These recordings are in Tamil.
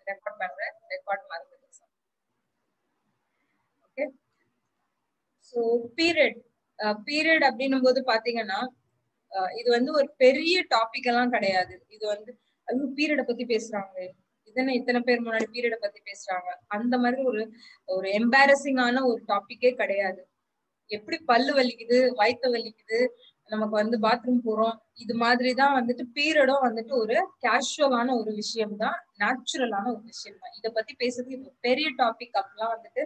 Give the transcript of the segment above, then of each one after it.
ரெக்கார்ட் பண்றேன். ரெக்கார்ட் மறந்துட்டேன். ஓகே. ஸோ பீரியட் அப்படின்னும் போது பாத்தீங்கன்னா இது வந்து ஒரு பெரிய டாபிக் எல்லாம் கிடையாது. இது வந்து அது பீரியட பத்தி பேசுறாங்க, இத்தனை பேர் முன்னாடி பீரியட பத்தி பேசுறாங்க, அந்த மாதிரி ஒரு எம்பாரசிங்கான ஒரு டாபிக்கே கிடையாது. எப்படி பல்லு வலிக்குது, வயிற்று வலிக்குது, நமக்கு வந்து பாத்ரூம் போறோம், இது மாதிரிதான் வந்துட்டு பீரியடும் வந்துட்டு ஒரு கேஷுவலான ஒரு விஷயம் தான், நேச்சுரலான ஒரு விஷயம் தான். இதை பத்தி பேசுறது இது பெரிய டாபிக் அப்படிலாம் வந்துட்டு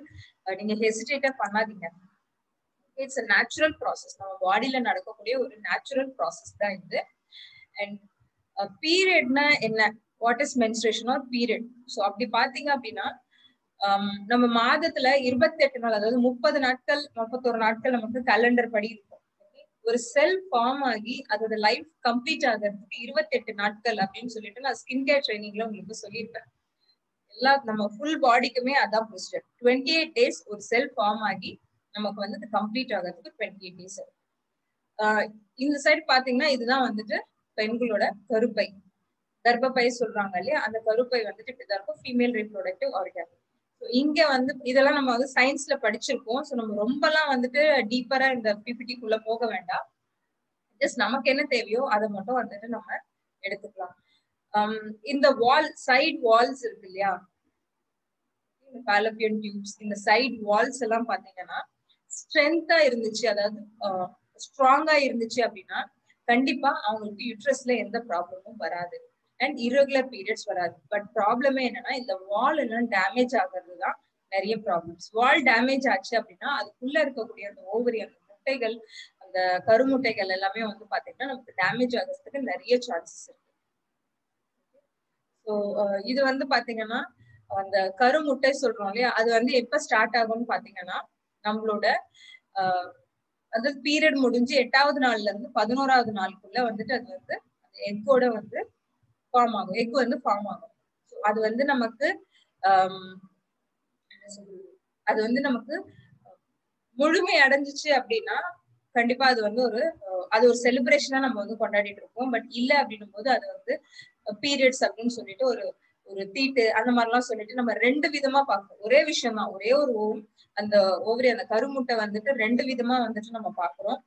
நீங்க ஹெசிடேட்டே பண்ணாதீங்க. It's a natural process. நம்ம பாடியில நடக்கக்கூடிய ஒரு நேச்சுரல் ப்ராசஸ் தான் இது. அண்ட் பீரியட்னா என்ன, what is menstruation or period? So அப்படி பாத்தீங்க அப்படின்னா நம்ம மாதத்துல 28 நாள், அதாவது 30 நாட்கள் 31 நாட்கள் நமக்கு கேலண்டர் படி இருக்கும். ஒரு செல் ஃபார்ம் ஆகி அதோட லைஃப் கம்ப்ளீட் ஆகிறதுக்கு 28 நாட்கள் அப்படின்னு சொல்லிட்டு நான் ஸ்கின் கேர் ட்ரைனிங்ல உங்களுக்கு சொல்லியிருப்பேன். எல்லா நம்ம ஃபுல் பாடிக்குமே அதான் ப்ரொசீஜர். 28 டேஸ் ஒரு செல் ஃபார்ம் ஆகி நமக்கு வந்து கம்ப்ளீட் ஆகிறதுக்கு 28 டேஸ். இந்த சைடு பாத்தீங்கன்னா இதுதான் வந்துட்டு பெண்களோட கருப்பை, கர்ப்பப்பை சொல்றாங்க இல்லையா, அந்த கருப்பை வந்துட்டு இப்படிதான் இருக்கும், ஃபீமேல் ரீப்ரொடக்டிவ் ஆர்கன். இங்க வந்து இதெல்லாம் நம்ம வந்து சயின்ஸ்ல படிச்சிருக்கோம். ஸோ நம்ம ரொம்பலாம் வந்துட்டு டீப்பரா இந்த பிபிடிக்குள்ள போக வேண்டாம். ஜஸ்ட் நமக்கு என்ன தேவையோ அதை மட்டும் வந்துட்டு நம்ம எடுத்துக்கலாம். இந்த சைட் வால்ஸ் இருக்கு இல்லையா, ஃபாலோபியன் டியூப்ஸ், இந்த சைட் வால்ஸ் எல்லாம் பாத்தீங்கன்னா ஸ்ட்ரென்த்தா இருந்துச்சு, அதாவது ஸ்ட்ராங்கா இருந்துச்சு அப்படின்னா கண்டிப்பா அவங்களுக்கு யூட்ரஸ்ல எந்த ப்ராப்ளமும் வராது அண்ட் இரகுலர் பீரியட்ஸ் வராது. பட் ப்ராப்ளமே என்னன்னா இந்த வால் எல்லாம் டேமேஜ் ஆகிறது தான் நிறைய ப்ராப்ளம்ஸ். வால் டேமேஜ் ஆச்சு அப்படின்னா அதுக்குள்ள இருக்கக்கூடிய அந்த ஓவரி, அந்த முட்டைகள், அந்த கருமுட்டைகள் எல்லாமே வந்து பாத்தீங்கன்னா நமக்கு டேமேஜ் ஆகிறதுக்கு நிறைய சான்சஸ் இருக்கு. ஸோ இது வந்து பாத்தீங்கன்னா அந்த கருமுட்டை சொல்றோம் இல்லையா, அது வந்து எப்ப ஸ்டார்ட் ஆகும்னு பாத்தீங்கன்னா நம்மளோட அதாவது பீரியட் முடிஞ்சு 8வது நாள்ல இருந்து 11வது நாளுக்குள்ள வந்துட்டு அது வந்து எக்கோட வந்து ஃபார்ம் ஆகும். எக் வந்து ஃபார்ம் ஆகும். அது வந்து நமக்கு அது வந்து நமக்கு முழுமை அடைஞ்சிச்சு அப்படின்னா கண்டிப்பா அது வந்து அது ஒரு செலிப்ரேஷனா நம்ம வந்து கொண்டாடிட்டு இருக்கோம். பட் இல்ல அப்படின்னும் போது அது வந்து பீரியட்ஸ் அப்படின்னு சொல்லிட்டு ஒரு தீட்டு அந்த மாதிரிலாம் சொல்லிட்டு நம்ம ரெண்டு விதமா பார்க்கணும். ஒரே விஷயம் தான், ஒரே ஒரு அந்த ஓவரி, அந்த கருமுட்டை வந்துட்டு ரெண்டு விதமா வந்துட்டு நம்ம பாக்குறோம்.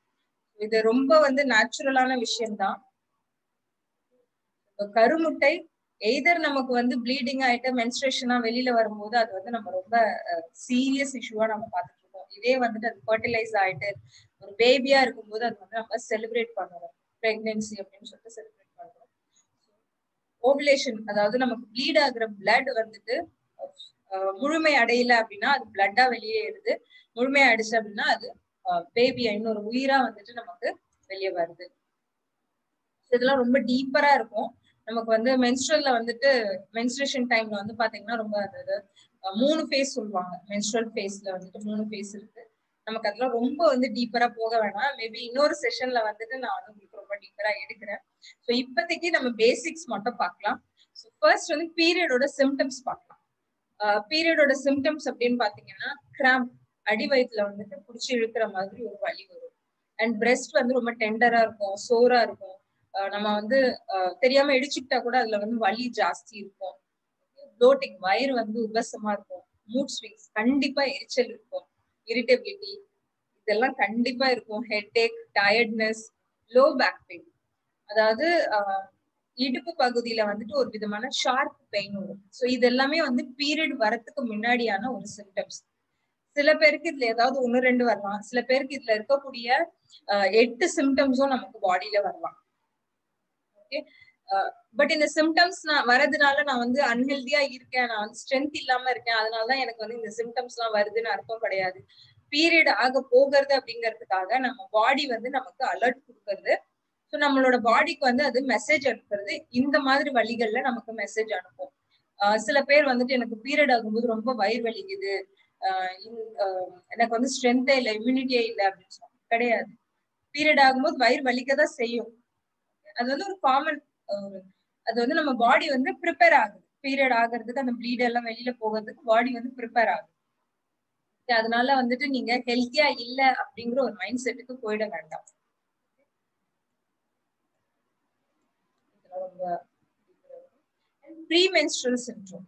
இது ரொம்ப வந்து நேச்சுரலான விஷயம்தான். கருமுட்டை எய்தர் நமக்கு வந்து ப்ளீடிங் ஆயிட்டு மென்ஸ்ட்ரேஷனா வெளியில வரும்போது அது வந்து நம்ம ரொம்ப சீரியஸ் இஷ்யூவா நம்ம பார்த்துட்டு இருக்கோம். இதே வந்துட்டு அது ஃபர்டிலைஸ் ஆயிட்டு ஒரு பேபியா இருக்கும்போது அது வந்து நம்ம செலிப்ரேட் பண்ணுவோம், பிரெக்னன்சி அப்படின்னு சொல்லிட்டு செலிப்ரேட் பண்ணுவோம். ஓவுலேஷன், அதாவது நமக்கு ப்ளீட் ஆகுற பிளட் வந்துட்டு முழுமை அடையல அப்படின்னா அது பிளட்டா வெளியேறுது, முழுமை ஆயிடுச்சு அப்படின்னா அது பேபியா இன்னொரு உயிரா வந்துட்டு நமக்கு வெளியே வருது. இதெல்லாம் ரொம்ப டீப்பரா இருக்கும். நமக்கு வந்து மென்ஸ்ட்ரல்ல வந்துட்டு மென்ஸ்ட்ரேஷன் டைம்ல வந்து பாத்தீங்கன்னா ரொம்ப அது 3 ஃபேஸ் சொல்லுவாங்க. மென்ஸ்ட்ரல் ஃபேஸ்ல வந்துட்டு 3 ஃபேஸ் இருக்கு. நமக்கு அதெல்லாம் ரொம்ப வந்து டீப்பரா போக வேணாம். மேபி இன்னொரு செஷன்ல வந்துட்டு நான் வந்து உங்களுக்கு ரொம்ப டீப்பரா எடுக்கிறேன். ஸோ இப்போதைக்கு நம்ம பேசிக்ஸ் மட்டும் பார்க்கலாம். ஸோ ஃபர்ஸ்ட் வந்து பீரியடோட சிம்டம்ஸ் பார்க்கலாம். பீரியடோட சிம்டம்ஸ் அப்படின்னு பாத்தீங்கன்னா கிராம்ப், அடி வயிற்றுல வந்துட்டு பிடிச்சி இழுக்கிற மாதிரி ஒரு வலி வரும். அண்ட் பிரெஸ்ட் வந்து ரொம்ப டெண்டரா இருக்கும், சோரா இருக்கும். நம்ம வந்து தெரியாம இடிச்சுக்கிட்டா கூட அதுல வந்து வலி ஜாஸ்தி இருக்கும். ப்ளோட்டிங், வயிறு வந்து உபசமா இருக்கும். மூட் ஸ்விங்ஸ், கண்டிப்பா எரிச்சல் இருக்கும். இரிட்டபிலிட்டி இதெல்லாம் கண்டிப்பா இருக்கும். Headache, tiredness, low back pain, அதாவது இடுப்பு பகுதியில வந்துட்டு ஒரு விதமான ஷார்ப் பெயின் வரும். ஸோ இது எல்லாமே வந்து பீரியட் வரத்துக்கு முன்னாடியான ஒரு சிம்டம்ஸ். சில பேருக்கு இதுல ஏதாவது 1-2 வரலாம், சில பேருக்கு இதுல இருக்கக்கூடிய 8 சிம்டம்ஸும் நமக்கு பாடியில வரலாம். ஓகே, பட் இந்த சிம்டம்ஸ் நான் வரதுனால நான் வந்து அன்ஹெல்தியா இருக்கேன், நான் வந்து ஸ்ட்ரென்த் இல்லாம இருக்கேன், அதனாலதான் எனக்கு வந்து இந்த சிம்டம்ஸ் எல்லாம் வருதுன்னு அர்த்தம் கிடையாது. பீரியட் ஆக போகிறது அப்படிங்கிறதுக்காக நம்ம பாடி வந்து நமக்கு அலர்ட் கொடுக்கறது. ஸோ நம்மளோட பாடிக்கு வந்து அது மெசேஜ் அனுப்புறது. இந்த மாதிரி வழிகள்ல நமக்கு மெசேஜ் அனுப்பும். சில பேர் வந்துட்டு எனக்கு பீரியட் ஆகும்போது ரொம்ப வயிறு வலிக்குது, எனக்கு வந்து ஸ்ட்ரென்த்தே இல்லை, இம்யூனிட்டியே இல்லை அப்படின்னு சொல்லுவாங்க. கிடையாது, பீரியட் ஆகும்போது வயிறு வலிக்கதான் செய்யும். அது வந்து ஒரு காமன், அது வந்து நம்ம பாடி வந்து ப்ரிப்பேர் ஆகுது பீரியட் ஆகிறதுக்கு, அந்த ப்ளீட் எல்லாம் வெளியில போகிறதுக்கு பாடி வந்து ப்ரிப்பேர் ஆகுது. அதனால வந்துட்டு நீங்க ஹெல்த்தியா இல்ல அப்படிங்கிற ஒரு மைண்ட் செட்டுக்கு போயிட வேண்டாம். ப்ரீமென்ஸ்ட்ரல் சிண்ட்ரோம்,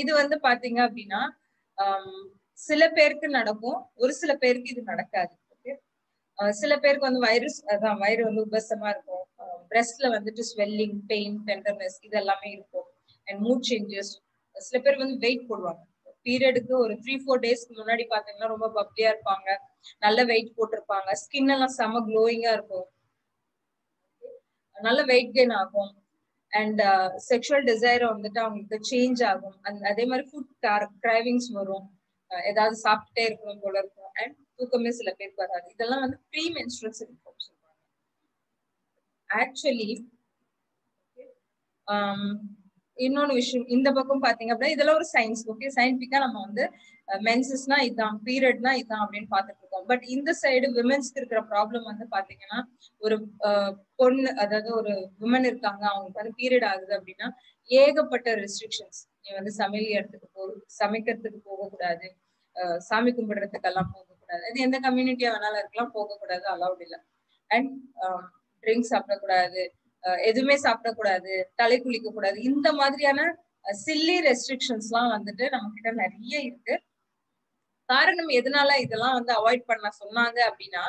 இது வந்து பாத்தீங்க அப்படின்னா சில பேருக்கு நடக்கும், ஒரு சில பேருக்கு இது நடக்காது. சில பேருக்கு வந்து வயிறு வந்து உபசமா இருக்கும், பிரெஸ்ட்ல வந்துட்டு ஸ்வெல்லிங், பெயின், டெண்டர்னஸ் இது எல்லாமே இருக்கும், அண்ட் மூட் சேஞ்சஸ். சில பேர் வந்து வெயிட் போடுவாங்க. பீரியடுக்கு ஒரு 3-4 டேஸ்க்கு முன்னாடி பாத்தீங்கன்னா ரொம்ப பப்ளியா இருப்பாங்க, நல்ல வெயிட் போட்டிருப்பாங்க, ஸ்கின் எல்லாம் செம க்ளோயிங்கா இருக்கும், நல்ல வெயிட் கெயின் ஆகும். அண்ட் செக்ஷுவல் டிசைர் வந்துட்டு அவங்களுக்கு சேஞ்ச் ஆகும். அதே மாதிரி ஃபுட் கிராவிங்ஸ் வரும், ஏதாவது சாப்பிட்டுட்டே இருக்கணும் போல இருக்கும். அண்ட் தூக்கமே சில பேருக்கு வராது. இதெல்லாம் வந்து ப்ரீ மென்ஸ்ட்ரல் சிம்ப்டம்ஸ் சொல்றாங்க. ஆக்சுவலி இன்னொன்னு விஷயம், இந்த பக்கம் பாத்தீங்க அப்படின்னா இதெல்லாம் ஒரு சயின்ஸ். ஓகே, சயின்டிபிக்கா நம்ம வந்து மென்சஸ்னா இதான், பீரியட்னா இதான் அப்படின்னு பாத்துட்டு இருக்கோம். பட் இந்த சைடு விமென்ஸ்க்கு இருக்கிற ப்ராப்ளம் வந்து பாத்தீங்கன்னா, ஒரு பொண்ணு, அதாவது ஒரு விமன் இருக்காங்க, அவங்களுக்கு வந்து பீரியட் ஆகுது அப்படின்னா ஏகப்பட்ட ரெஸ்ட்ரிக்ஷன்ஸ். நீ வந்து சமையல் இடத்துக்கு சமைக்கிறதுக்கு போகக்கூடாது, சாமி கும்பிடுறதுக்கெல்லாம் போகக்கூடாது, அது எந்த கம்யூனிட்டியா வேணாலும் இருக்கலாம், போகக்கூடாது, அலௌட் இல்லை. அண்ட் ட்ரிங்க்ஸ் சாப்பிடக்கூடாது, எதுவுமே சாப்பிடக்கூடாது, தலை குளிக்க கூடாது, இந்த மாதிரியான சில்லி ரெஸ்ட்ரிக்ஷன்ஸ் எல்லாம் வந்துட்டு நம்ம கிட்ட நிறைய இருக்கு. காரணம் எதனால இதெல்லாம் வந்து அவாய்ட் பண்ண சொன்னாங்க அப்படின்னா,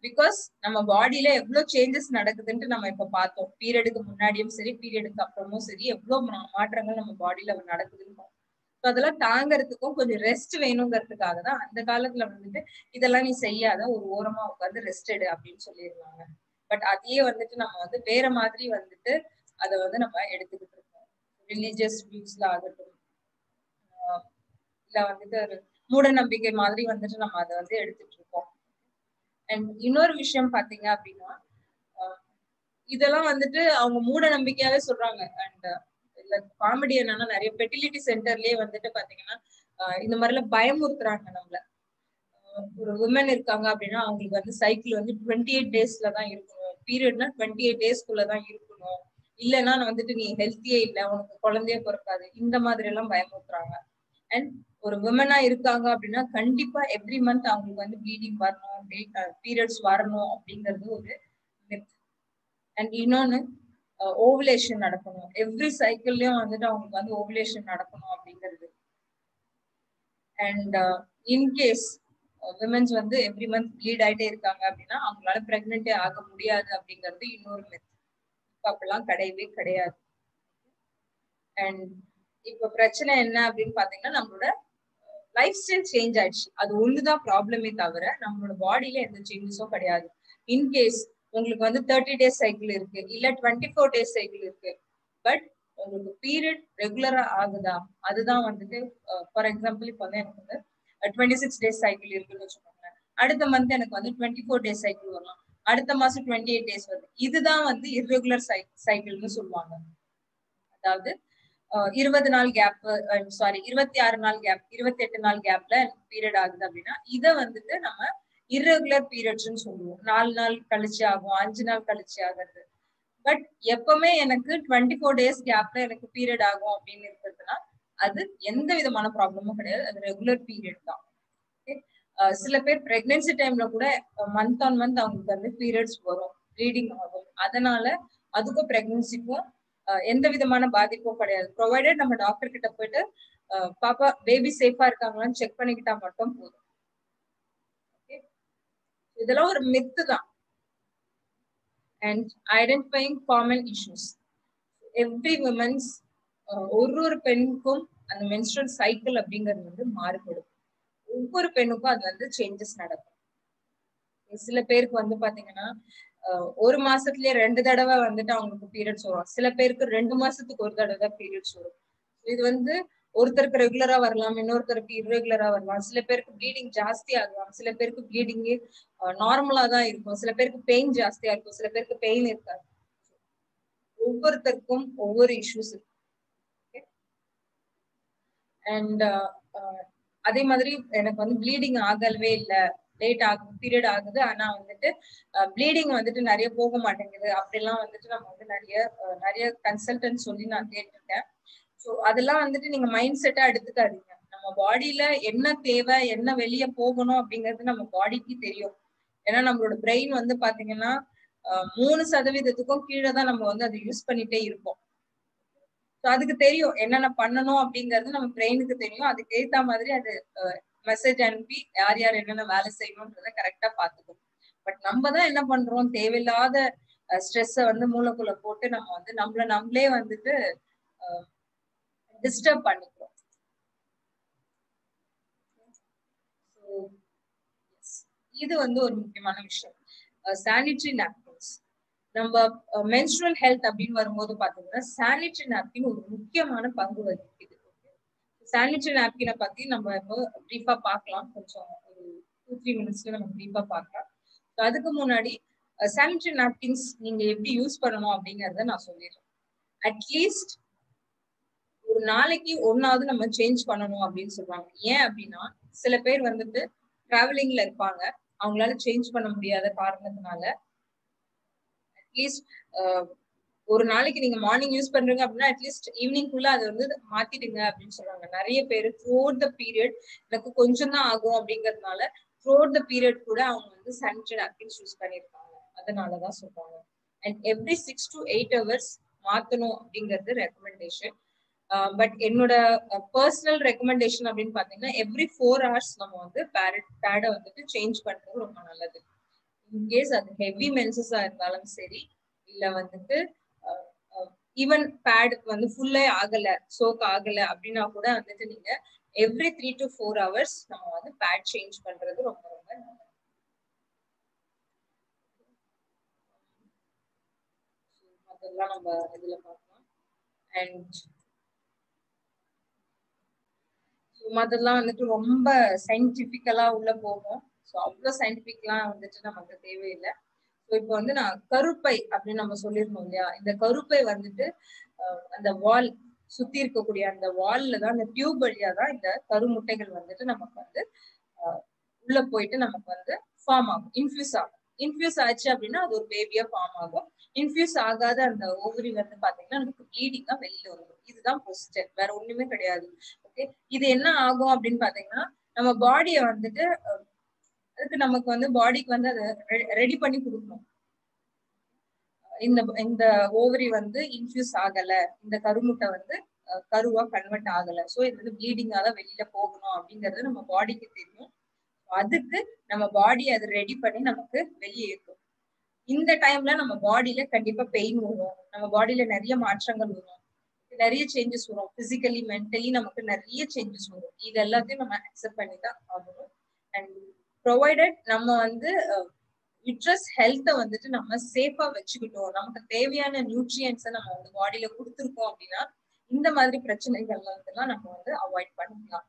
பிகாஸ் நம்ம பாடியில எவ்வளவு சேஞ்சஸ் நடக்குதுன்ட்டு நம்ம இப்ப பார்த்தோம். பீரியடுக்கு முன்னாடியும் சரி, பீரியடுக்கு அப்புறமும் சரி, எவ்வளவு மாற்றங்கள் நம்ம பாடியில நடக்குதுன்னு. அதெல்லாம் தாங்கறதுக்கும் கொஞ்சம் ரெஸ்ட் வேணுங்கிறதுக்காக தான் அந்த காலத்துல வந்துட்டு இதெல்லாம் நீ செய்யாத, ஒரு ஓரமா உட்காந்து ரெஸ்ட் எடு அப்படின்னு சொல்லிடுவாங்க. பட் அதையே வந்துட்டு நம்ம வந்து வேற மாதிரி வந்துட்டு அதை வந்து நம்ம எடுத்துக்கிட்டு இருக்கோம். ரிலீஜியஸ் வியூஸ்ல ஆகட்டும், இல்ல வந்துட்டு ஒரு மூட நம்பிக்கை மாதிரி வந்துட்டு நம்ம அதை வந்து எடுத்துட்டு இருக்கோம். அண்ட் இன்னொரு விஷயம் பாத்தீங்க அப்படின்னா, இதெல்லாம் வந்துட்டு அவங்க மூட நம்பிக்கையாவே சொல்றாங்க. அண்ட் இல்ல காமெடி என்னன்னா, நிறைய ஃபெர்டிலிட்டி சென்டர்லயே வந்துட்டு பாத்தீங்கன்னா இந்த மாதிரிலாம் பயமுறுத்துறாங்க நம்மள. ஒரு உமன் இருக்காங்க அப்படின்னா அவங்களுக்கு வந்து சைக்கிள் வந்து 28 டேஸ்ல தான் இருக்கணும், பீரியட்னா 28 டேஸ்க்குள்ளதான் இருக்கணும், இல்லைன்னா வந்துட்டு நீ ஹெல்த்தியே இல்லை, உனக்கு குழந்தையே பிறக்காது, இந்த மாதிரி எல்லாம் பயமுறுத்துறாங்க. அண்ட் ஒரு விமனா இருக்காங்க அப்படின்னா கண்டிப்பா எவ்ரி மந்த் அவங்களுக்கு வந்து ப்ளீடிங் வரணும், பீரியட்ஸ் வரணும் அப்படிங்கிறது ஒரு மித். அண்ட் இன்னொன்னு, ஓவுலேஷன் நடக்கணும், எவ்ரி சைக்கிள்லயும் வந்துட்டு அவங்களுக்கு வந்து ஓவுலேஷன் நடக்கணும் அப்படிங்கிறது. அண்ட் இன்கேஸ் விமென்ஸ் வந்து எவ்ரி மந்த் ப்ளீட் ஆயிட்டே இருக்காங்க அப்படின்னா அவங்களால பிரெக்னென்டே ஆக முடியாது அப்படிங்கிறது இன்னொரு மித். இப்ப அப்படிலாம் கிடையவே கிடையாது. அண்ட் இப்ப பிரச்சனை என்ன அப்படின்னு பாத்தீங்கன்னா, நம்மளோட லைஃப் ஸ்டைல் சேஞ்ச் ஆயிடுச்சு. அது ஒண்ணுதான் ப்ராப்ளமே தவிர நம்மளோட பாடியில எந்த சேஞ்சஸும் கிடையாது. இன்கேஸ் உங்களுக்கு வந்து 30 டேஸ் சைக்கிள் இருக்கு, இல்ல 24 டேஸ் சைக்கிள் இருக்கு, பட் உங்களுக்கு பீரியட் ரெகுலரா ஆகுதா, அதுதான் வந்துட்டு. ஃபார் எக்ஸாம்பிள் இப்ப வந்து எனக்கு வந்து 26 டேஸ் சைக்கிள் இருக்குன்னு வச்சுக்கோங்க, அடுத்த மந்த் எனக்கு வந்து 24 டேஸ் சைக்கிள் வரலாம், அடுத்த மாசம் 28 டேஸ் வருது, இதுதான் வந்து இர்ரெகுலர் சைக்கிள்னு சொல்லுவாங்க. அதாவது 20 நாள் கேப், சாரி 26 நாள் கேப், 28 நாள் கேப்ல பீரியட் ஆகுது அப்படின்னா இதை வந்துட்டு நம்ம இர்ரெகுலர் பீரியட்ஸ்ன்னு சொல்லுவோம். 4 நாள் கழிச்சு ஆகும், 5 நாள் கழிச்சு ஆகுறது. பட் எப்பவுமே எனக்கு 24 டேஸ் கேப்ல எனக்கு பீரியட் ஆகும் அப்படின்னு இருக்கிறதுனா அது எந்த விதமான ப்ராப்ளமும் கிடையாது, அது ரெகுலர் பீரியட் தான். சில பேர் பிரெக்னன்சி டைம்ல கூட மந்த் ஆன் மந்த் அவங்களுக்கு வந்து பீரியட்ஸ் வரும், ப்ளீடிங் ஆகும். அதனால அதுக்கும் பிரெக்னன்சிக்கும் எந்த விதமான பாதிப்பும் கிடையாது, ப்ரொவைடட் நம்ம டாக்டர் கிட்ட போயிட்டு பாப்பா பேபி சேஃபா இருக்காங்களான்னு செக் பண்ணிக்கிட்டா மட்டும் போதும். இதெல்லாம் ஒரு மித்து தான். And identifying common issues. Every women's, ஒரு பெண்ணுக்கும் அந்த மென்ஸ்ட்ரல் சைக்கிள் அப்படிங்கிறது வந்து மாறுபடும். ஒவ்வொரு பெண்ணுக்கும் அது வந்து சேஞ்சஸ் நடக்கும். சில பேருக்கு வந்து பாத்தீங்கன்னா ஒரு மாசத்துலயே 2 தடவை வந்துட்டு அவங்களுக்கு பீரியட்ஸ் வரும், சில பேருக்கு 2 மாசத்துக்கு ஒரு தடவை தான் பீரியட்ஸ் வரும். இது வந்து ஒருத்தருக்கு ரெகுலரா வரலாம், இன்னொருத்தருக்கு இர்ரெகுலரா வரலாம். சில பேருக்கு ப்ளீடிங் ஜாஸ்தி ஆகலாம், சில பேருக்கு ப்ளீடிங்கே நார்மலா தான் இருக்கும், சில பேருக்கு பெயின் ஜாஸ்தியா இருக்கும், சில பேருக்கு பெயின் இருக்காது. ஒவ்வொருத்தருக்கும் ஒவ்வொரு இஷ்யூஸ் இருக்கு. அண்ட் அதே மாதிரி எனக்கு வந்து ப்ளீடிங் ஆகவே இல்லை, லேட் ஆகும், பீரியட் ஆகுது, ஆனா வந்துட்டு ப்ளீடிங் வந்துட்டு நிறைய போக மாட்டேங்குது, அப்படிலாம் வந்துட்டு நம்ம வந்து நிறைய கன்சல்டன்ட் சொல்லி நான் கேட்டிருக்கேன். ஸோ அதெல்லாம் வந்துட்டு நீங்க மைண்ட் செட்டா எடுத்துக்காதீங்க. நம்ம பாடியில என்ன தேவை, என்ன வெளியே போகணும் அப்படிங்கிறது நம்ம பாடிக்கு தெரியும். ஏன்னா நம்மளோட பிரெயின் வந்து பாத்தீங்கன்னா 3% கீழே தான் நம்ம வந்து அதை யூஸ் பண்ணிட்டே இருப்போம். ஸோ அதுக்கு தெரியும் என்னென்ன பண்ணணும் அப்படிங்கிறது நம்ம பிரெயினுக்கு தெரியும். அதுக்கு ஏத்த மாதிரி அது மெசேஜ் அனுப்பி யார் யார் என்னென்ன வேலை செய்யணும்ன்றத கரெக்டா பாத்துக்கும். பட் நம்ம தான் என்ன பண்றோம், தேவையில்லாத ஸ்ட்ரெஸ்ஸை வந்து மூளைக்குள்ள போட்டு நம்ம வந்து நம்மளே வந்துட்டு டிஸ்டர்ப் பண்ணிக்கிறோம். இது வந்து ஒரு முக்கியமான விஷயம். சானிட்டரி நாப்கின்ஸ், நம்ம மென்ஸ்ட்ரல் ஹெல்த் அப்படின்னு வரும்போது பாத்தீங்கன்னா சானிட்டரி நாப்கின் ஒரு முக்கியமான பங்கு வகிக்குது. சானிட்டரி நாப்கினை பத்தி நம்ம இப்போ பிரீஃபா பார்க்கலாம். கொஞ்சம் ஒரு 2-3 மினிட்ஸ்ல நம்ம பிரீஃபா பார்க்கலாம். அதுக்கு முன்னாடி சானிட்டரி நாப்கின்ஸ் நீங்க எப்படி யூஸ் பண்ணணும் அப்படிங்கறத நான் சொல்லிடுறேன். அட்லீஸ்ட் ஒரு நாளைக்கு ஒன்னாவது நம்ம சேஞ்ச் பண்ணணும் அப்படின்னு சொல்றாங்க. ஏன் அப்படின்னா சில பேர் வந்துட்டு டிராவலிங்ல இருப்பாங்க, அவங்களால சேஞ்ச் பண்ண முடியாத காரணத்தினால அட்லீஸ்ட் ஒரு நாளைக்கு நீங்க மார்னிங் யூஸ் பண்றீங்க அப்படின்னா அட்லீஸ்ட் ஈவினிங் குள்ள அதை வந்து மாத்திடுங்க அப்படின்னு சொல்றாங்க. நிறைய பேர் த்ரூஅவுட் த பீரியட் எனக்கு கொஞ்சம் தான் ஆகும் அப்படிங்கறதுனால த்ரூஅவுட் த பீரியட் கூட அவங்க வந்து சானிட்டரி நாப்கின்ஸ் யூஸ் பண்ணிருக்காங்க. அதனாலதான் சொல்றாங்க. அண்ட் எவ்ரி 6 to 8 hours மாத்தணும் அப்படிங்கிறது ரெக்கமெண்டேஷன். பட் என்னோட பர்சனல் ரெக்கமெண்டேஷன் அப்படின்னு பாத்தீங்கன்னா எவ்ரி 4 hours நம்ம வந்து பேடை வந்துட்டு சேஞ்ச் பண்றது ரொம்ப நல்லது. இன்கேஸ் அது ஹெவி மென்சஸா இருந்தாலும் சரி, இல்ல வந்துட்டு ஈவன் பேட் வந்து ஃபுல்லே ஆகல, சோக் ஆகல அப்படின்னா கூட வந்துட்டு நீங்க எவ்ரி 3 to 4 hours நம்ம வந்து பேட் சேஞ்ச் பண்றது ரொம்ப ரொம்ப நல்லது. அதெல்லாம் நம்ம இதுல பார்க்கலாம். அண்ட் அதெல்லாம் வந்துட்டு ரொம்ப சயின்டிபிக்கலா உள்ள போகும். ஸோ அவ்வளவு சயின்டிபிக்லாம் வந்துட்டு நமக்கு தேவையில்லை. ஸோ இப்போ வந்து நான் கருப்பை அப்படின்னு நம்ம சொல்லியிருந்தோம் இல்லையா, இந்த கருப்பை வந்துட்டு அந்த வால் சுத்தி இருக்கக்கூடிய அந்த வால்ல தான், அந்த டியூப் வழியா தான் இந்த கருமுட்டைகள் வந்துட்டு நமக்கு வந்து உள்ள போயிட்டு நமக்கு வந்து ஃபார்ம் ஆகும், இன்ஃபியூஸ் ஆகும். இன்ஃபியூஸ் ஆச்சு அப்படின்னா அது ஒரு பேபியா ஃபார்ம் ஆகும். இன்ஃபியூஸ் ஆகாத அந்த ஓவரி வந்து பாத்தீங்கன்னா நமக்கு ப்ளீடிங்கா வெளியில வரும். இதுதான் ப்ரொசீஜர், வேற ஒண்ணுமே கிடையாது. ஓகே, இது என்ன ஆகும் அப்படின்னு பாத்தீங்கன்னா நம்ம பாடியை வந்துட்டு அதுக்கு நமக்கு வந்து பாடிக்கு வந்து அதை ரெடி பண்ணி கொடுக்கணும். இந்த ஓவரி வந்து இன்ஃபியூஸ் ஆகல, இந்த கருமுட்டை வந்து கருவா கன்வெர்ட் ஆகல, சோ இது வந்து ப்ளீடிங்கா தான் வெளியில போகணும் அப்படிங்கிறது நம்ம பாடிக்கு தெரியும். அதுக்கு நம்ம பாடி அதை ரெடி பண்ணி நமக்கு வெளியே இருக்கும். இந்த டைம்ல நம்ம பாடியில கண்டிப்பா பெயின் வரும், நம்ம பாடியில நிறைய மாற்றங்கள் வரும், நிறைய சேஞ்சஸ் வரும். பிசிக்கலி மென்டலி நமக்கு நிறைய சேஞ்சஸ் வரும். இது எல்லாத்தையும் நம்ம அக்செப்ட் பண்ணி தான் ஆகணும். அண்ட் ப்ரொவைடட் நம்ம வந்து யூட்ரஸ் ஹெல்த்தை வந்துட்டு நம்ம சேஃபா வச்சுக்கிட்டோம், நமக்கு தேவையான நியூட்ரியன்ஸை நம்ம வந்து பாடியில கொடுத்துருக்கோம் அப்படின்னா இந்த மாதிரி பிரச்சனைகள் எல்லாம் நம்ம வந்து அவாய்ட் பண்ணிக்கலாம்.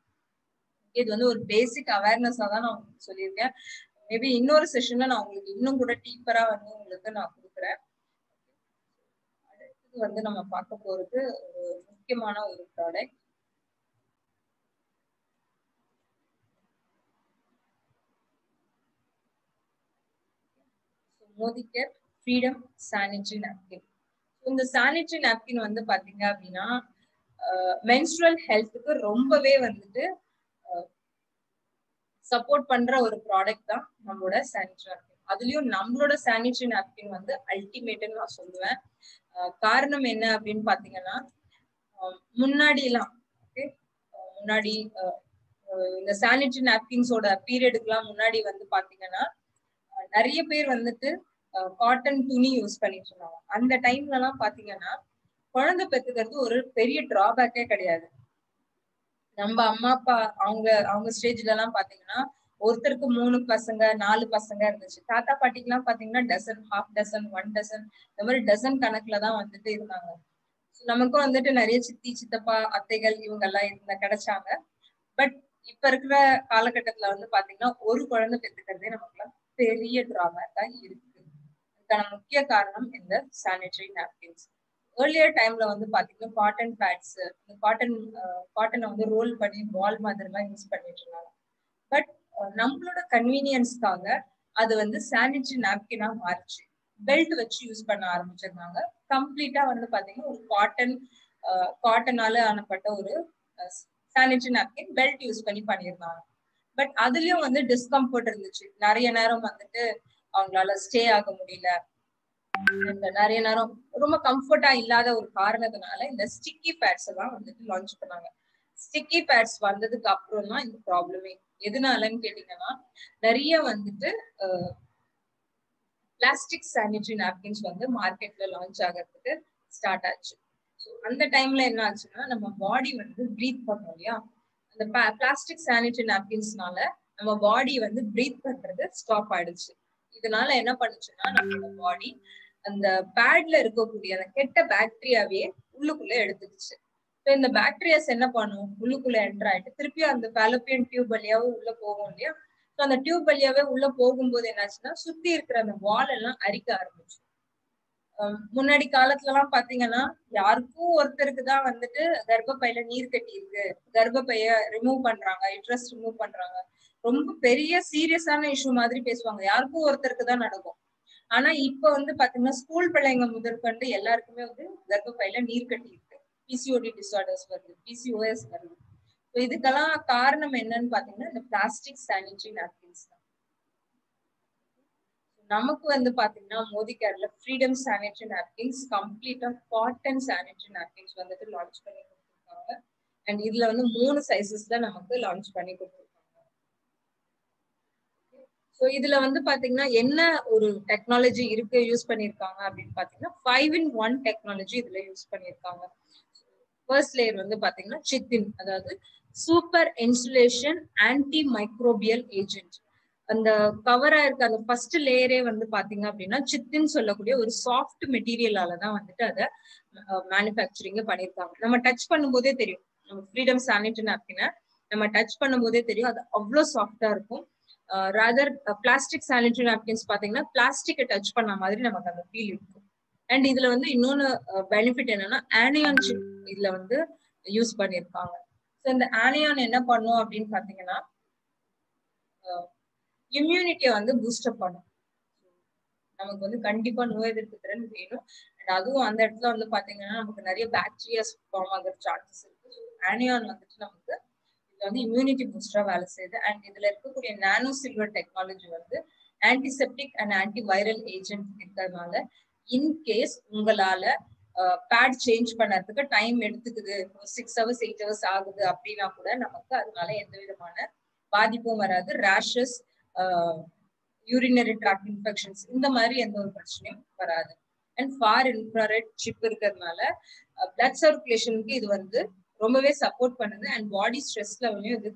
இது வந்து ஒரு பேசிக் அவேர்னஸா தான் நான் உங்களுக்கு சொல்லியிருக்கேன். மேபி இன்னொரு செஷன்ல நான் உங்களுக்கு இன்னும் கூட டீப்பரா வந்து உங்களுக்கு நான் கொடுக்குறேன். அடுத்தது வந்து நம்ம பார்க்க போறது ஒரு முக்கியமான ஒரு ப்ராடக்ட், மோதிகேர் ஃப்ரீடம் சானிட்டரி நாப்கின். இந்த சானிட்டரி நாப்கின் வந்து பாத்தீங்க அப்படின்னா மென்ஸ்ட்ரல் ஹெல்த்துக்கு ரொம்பவே வந்துட்டு சப்போர்ட் பண்ற ஒரு ப்ராடக்ட் தான் நம்மளோட சானிட்டரி நாப்கின். அதுலயும் நம்மளோட சானிட்டரி நாப்கின் வந்து அல்டிமேட்னு நான் சொல்லுவேன். காரணம் என்ன அப்படின்னு பாத்தீங்கன்னா முன்னாடி எல்லாம் முன்னாடி இந்த சானிட்டரி நாப்கின்ஸோட பீரியடுக்குலாம் முன்னாடி வந்து பாத்தீங்கன்னா நிறைய பேர் வந்துட்டு காட்டன் துணி யூஸ் பண்ணிட்டு இருந்தாங்க. அந்த டைம்ல எல்லாம் பாத்தீங்கன்னா குழந்தை பெத்துக்கிறது ஒரு பெரிய டிராபேக்கே கிடையாது. நம்ம அம்மா அப்பா அவங்க ஸ்டேஜ்ல எல்லாம் பாத்தீங்கன்னா ஒருத்தருக்கு 3 பசங்க 4 பசங்க இருந்துச்சு. தாத்தா பாட்டிக்கு எல்லாம் பாத்தீங்கன்னா டசன், ஹாஃப் டசன், 1 டசன், இந்த மாதிரி டசன் கணக்குலதான் வந்துட்டு இருந்தாங்க. நமக்கும் வந்துட்டு நிறைய சித்தி சித்தப்பா அத்தைகள் இவங்க எல்லாம் கிடைச்சாங்க. பட் இப்ப இருக்கிற காலகட்டத்துல வந்து பாத்தீங்கன்னா ஒரு குழந்தை பெத்துக்கிறதே நமக்கு பெரிய டிராபேக்கா இருக்கு. இதுக்கான முக்கிய காரணம் இந்த சானிட்டரி நாப்கின்ஸ். ஏர்லியர் டைம்ல வந்து பாத்தீங்கன்னா காட்டன் பேட்ஸ், காட்டனை வந்து ரோல் பண்ணி பால் மாதிரி எல்லாம் யூஸ் பண்ணிட்டு இருந்தாங்க. பட் நம்மளோட கன்வீனியன்ஸ்க்காக அது வந்து சானிட்டரி நாப்கினா மாறிச்சு. பெல்ட் வச்சு யூஸ் பண்ண ஆரம்பிச்சிருந்தாங்க. கம்ப்ளீட்டா வந்து பாத்தீங்கன்னா ஒரு காட்டனால ஆனப்பட்ட ஒரு சானிட்டரி நாப்கின் பெல்ட் யூஸ் பண்ணி பண்ணியிருந்தாங்க. பட் அதுலயும் வந்து டிஸ்கம்ஃபர்ட் இருந்துச்சு. நிறைய நேரம் வந்துட்டு அவங்களால ஸ்டே ஆக முடியல, நிறைய நேரம் ரொம்ப கம்ஃபர்டா இல்லாத ஒரு காரணத்தினால இந்த ஸ்டிக்கி பேட்ஸ் எல்லாம் வந்துட்டு லான்ச் பண்ணாங்க. ஸ்டிக்கி பேட்ஸ் வந்ததுக்கு அப்புறம் தான் இந்த ப்ராப்ளமே. எதனாலன்னு கேட்டீங்கன்னா, நிறைய வந்துட்டு பிளாஸ்டிக் சானிட்டரி நாப்கின்ஸ் வந்து மார்க்கெட்ல லான்ச் ஆகிறதுக்கு ஸ்டார்ட் ஆச்சு. ஸோ அந்த டைம்ல என்ன ஆச்சுன்னா, நம்ம பாடி வந்து ப்ரீத் பண்ணோம் இல்லையா, அந்த பிளாஸ்டிக் சானிட்டரி நாப்கின்ஸ்னால நம்ம பாடி வந்து ப்ரீத் பண்றது ஸ்டாப் ஆயிடுச்சு. இதனால என்ன பண்ணுச்சுன்னா, நம்மளோட பாடி அந்த பேட்ல இருக்கக்கூடிய அந்த கெட்ட பாக்டீரியாவே உள்ளுக்குள்ள எடுத்துக்கிச்சு. இந்த பாக்டீரியாஸ் என்ன பண்ணும், உள்ளுக்குள்ள என்டர் ஆயிட்டு திருப்பி அந்த பாலோப்பியன் டியூப் வழியாவே உள்ள போகும் இல்லையா. அந்த டியூப் வழியாவே உள்ள போகும்போது என்னாச்சுன்னா, சுத்தி இருக்கிற அந்த வால் எல்லாம் அரிக்க ஆரம்பிச்சு. முன்னாடி காலத்துல எல்லாம் பாத்தீங்கன்னா, யாருக்கும் ஒருத்தருக்கு தான் வந்துட்டு கர்ப்பப்பையில நீர் கட்டி இருக்கு, கர்ப்பப்பைய ரிமூவ் பண்றாங்க, யூட்ரஸ் ரிமூவ் பண்றாங்க, ரொம்ப பெரிய சீரியஸான இஷ்யூ மாதிரி பேசுவாங்க. யாருக்கும் ஒருத்தருக்கு தான் நடக்கும். ஆனா இப்ப வந்து பாத்தீங்கன்னா, ஸ்கூல் பிள்ளைங்க முதற்கொண்டு எல்லாருக்குமே வந்து கர்ப்பப்பையில நீர் கட்டி இருக்கு, பிசிஓடி டிசார்டர்ஸ் வருது, பிசிஓஎஸ் வருது. இதுக்கெல்லாம் காரணம் என்னன்னு பாத்தீங்கன்னா, இந்த பிளாஸ்டிக் சானிட்டரி நாப்கின்ஸ் தான். நமக்கு வந்து பாத்தீங்கன்னா, மோடி கேர்ல ஃப்ரீடம் சானிட்டரி நாப்கின்ஸ் கம்ப்ளீட்டா காட்டன் சானிட்டரி நாப்கின்ஸ் வந்துட்டு லான்ச் பண்ணி கொடுத்துருக்காங்க. அண்ட் இதுல வந்து 3 சைசஸ் தான் நமக்கு லான்ச் பண்ணி கொடுத்துருக்காங்க. ஸோ இதுல வந்து பாத்தீங்கன்னா, என்ன ஒரு டெக்னாலஜி இருக்கு யூஸ் பண்ணிருக்காங்க அப்படின்னு பாத்தீங்கன்னா, 5-in-1 டெக்னாலஜி இதுல யூஸ் பண்ணிருக்காங்க. ஃபர்ஸ்ட் லேயர் வந்து பாத்தீங்கன்னா சித்தின், அதாவது super insulation anti microbial agent. அந்த கவரா இருக்க அந்த ஃபர்ஸ்ட் லேயரே வந்து பாத்தீங்க அப்படின்னா சித்தின்னு சொல்லக்கூடிய ஒரு சாஃப்ட் மெட்டீரியலால தான் வந்துட்டு அதை மேனுஃபேக்சரிங் பண்ணிருக்காங்க. நம்ம டச் பண்ணும்போதே தெரியும், நம்ம ஃப்ரீடம் சானிட்டரி நாப்கினை நம்ம டச் பண்ணும்போதே தெரியும், அது அவ்வளவு சாஃப்டா இருக்கும். ராதர் பிளாஸ்டிக் சானிட்டரி நாப்கின்ஸ் பாத்தீங்கன்னா பிளாஸ்டிக்கை டச் பண்ண மாதிரி நமக்கு அந்த ஃபீல் இருக்கும். அண்ட் இதுல வந்து இன்னொன்னு பெனிஃபிட் என்னன்னா, ஆனியான் சிப் இதுல வந்து யூஸ் பண்ணிருக்காங்க. ஸோ இந்த ஆனியான் என்ன பண்ணும் அப்படின்னு பாத்தீங்கன்னா, இம்யூனிட்டியை வந்து பூஸ்டப் பண்ணும். நமக்கு வந்து கண்டிப்பா நோய் எதிர்ப்பு திறன் வேணும். அண்ட் அதுவும் அந்த இடத்துல வந்து பாத்தீங்கன்னா நமக்கு நிறைய பாக்டீரியாஸ் ஃபார்ம் ஆகிற சான்சஸ் இருக்கு. ஆனியான் வந்துட்டு நமக்கு இதுல வந்து இம்யூனிட்டி பூஸ்டரா வேலை செய்யுது. அண்ட் இதுல இருக்கக்கூடிய நானோ சில்வர் டெக்னாலஜி வந்து antiseptic and anti viral agent இருக்கிறதுனால இன்கேஸ் உங்களால பேட் சேஞ்ச் பண்ணறதுக்கு டைம் எடுத்துக்குது, 6 hours 8 hours ஆகுது அப்படின்னா கூட நமக்கு அதனால எந்த விதமான பாதிப்பும் வராது. ரேஷஸ், யூரினரி ட்ராக்ட் இன்ஃபெக்ஷன்ஸ் இந்த மாதிரி எந்த ஒரு பிரச்சனையும் வராது. அண்ட் ஃபார் இன்ஃப்ராரெட் சிப் இருக்கிறதுனால பிளட் சர்க்குலேஷனுக்கு இது வந்து ரொம்பவே சப்போர்ட் பண்ணுது. அண்ட் பாடி ஸ்ட்ரெஸ் லெவலையும் இது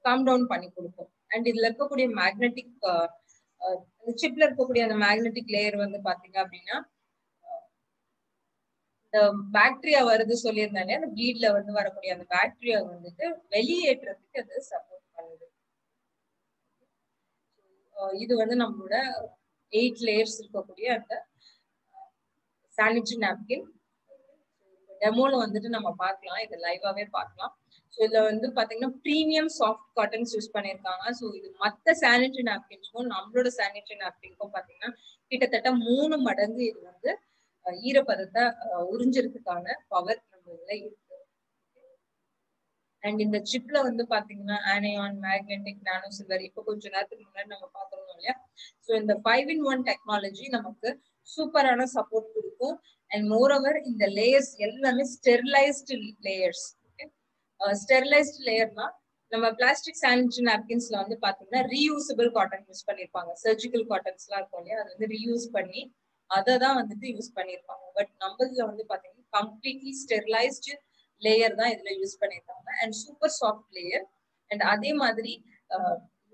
கம் டவுன் பண்ணி கொடுக்கும். அண்ட் இதுல இருக்கக்கூடிய மேக்னெட்டிக் சிப்ல இருக்கக்கூடிய அந்த மேக்னெட்டிக் லேயர் வந்து பாத்தீங்க அப்படின்னா, இந்த பாக்டீரியா வருது சொல்லியிருந்தாலே, அந்த ப்ளீட்ல வந்து வரக்கூடிய அந்த பாக்டீரியா வந்துட்டு வெளியேற்றத்துக்கு அது சப்போர்ட் பண்ணுது. இது வந்து நம்மளோட 8 லேயர்ஸ் இருக்கக்கூடிய அந்த சானிட்டரி நாப்கின் டெமோல வந்துட்டு நம்ம பார்க்கலாம், இது லைவாவே பார்க்கலாம். ஸோ இதுல வந்து பாத்தீங்கன்னா ப்ரீமியம் சாஃப்ட் காட்டன்ஸ் யூஸ் பண்ணிருக்காங்க. ஸோ இது மற்ற சானிட்டரி நாப்கின்ஸ்க்கும் நம்மளோட சானிட்டரி நாப்கின்க்கும் பாத்தீங்கன்னா கிட்டத்தட்ட 3 மடங்கு இது வந்து ஈரப்பதத்தை உறிஞ்சிறதுக்கான பவர் நம்ம இதுல இருக்கு. அண்ட் இந்த சிப்ல வந்து பாத்தீங்கன்னா ஆனியான், மேக்னெட்டிக், நானோ சில்வர் இப்ப கொஞ்ச நேரத்துக்கு முன்னாடி நம்ம பார்த்தோம் இல்லையா. ஸோ இந்த 5-in-1 டெக்னாலஜி நமக்கு சூப்பரான சப்போர்ட் கொடுக்கும். அண்ட் மோரோவர் இந்த லேயர்ஸ் எல்லாமே ஸ்டெரிலைஸ்டு லேயர்ஸ். ஸ்டெரிலைஸ்டு லேயர்னா நம்ம பிளாஸ்டிக் சானிட்டரி நாப்கின்ஸ்ல வந்து பாத்தீங்கன்னா ரீயூசபிள் காட்டன் யூஸ் பண்ணிருப்பாங்க. சர்ஜிக்கல் காட்டன்ஸ் எல்லாம் இருக்கும் இல்லையா, அதை வந்து ரீயூஸ் பண்ணி அதை தான் வந்துட்டு யூஸ் பண்ணிருப்பாங்க. பட் நம்மதுல வந்து பாத்தீங்கன்னா கம்ப்ளீட்லி ஸ்டெரிலைஸ்டு லேயர் தான் இதுல யூஸ் பண்ணிருக்காங்க. And super soft layer. And அதே மாதிரி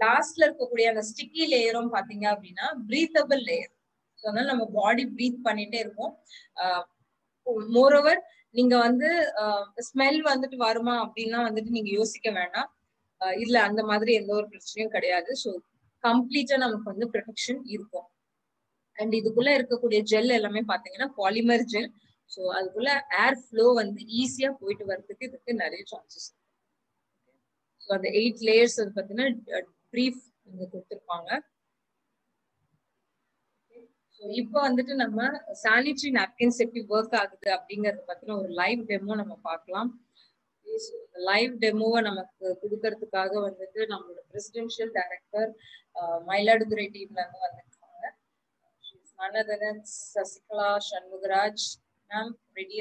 லாஸ்ட்ல இருக்கக்கூடிய அந்த ஸ்டிக்கி லேயரும் பாத்தீங்க அப்படின்னா பிரீத்தபிள் லேயர். ஸோ அதனால நம்ம பாடி பிரீத் பண்ணிட்டே இருக்கும். மோரோவர் நீங்க வந்து ஸ்மெல் வந்துட்டு வருமா அப்படின்னா வந்துட்டு நீங்க யோசிக்க வேண்டாம். இதுல அந்த மாதிரி எந்த ஒரு பிரச்சனையும் கிடையாது. ஸோ கம்ப்ளீட்டா நமக்கு வந்து ப்ரொடெக்ஷன் இருக்கும். அண்ட் இதுக்குள்ள இருக்கக்கூடிய ஜெல் எல்லாமே பாத்தீங்கன்னா பாலிமர் ஜெல். ஸோ அதுக்குள்ள ஏர் ஃப்ளோ வந்து ஈஸியா போயிட்டு வர்றதுக்கு இதுக்கு நிறைய சான்சஸ். ஸோ அந்த 8 லேயர்ஸ் அது பார்த்தீங்கன்னா ப்ரீஃப் இங்க கொடுத்துருப்பாங்க. இப்போ வந்துட்டு நம்ம சானிட்டரி நாப்கின்ஸ் எப்படி ஒர்க் ஆகுது அப்படிங்கறத பத்தின ஒரு லைவ் டெமோ நம்ம பார்க்கலாம். லைவ் டெமோவை நமக்கு கொடுக்கறதுக்காக வந்துட்டு நம்மளோட பிரசிடென்ஷியல் டைரக்டர் மயிலாடுதுறை டீம்ல இருந்து வந்திருக்காங்க. Another Sasikala Shanmugaraj. Ma'am, ready?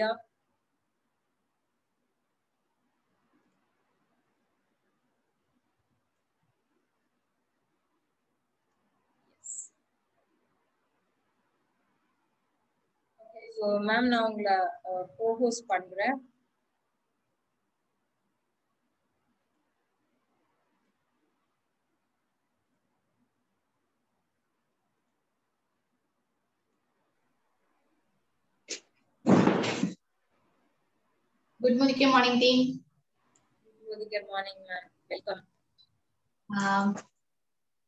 So, ma'am, நான் உங்களை co-host பண்றேன். Good morning, team. Good morning, ma'am. Welcome.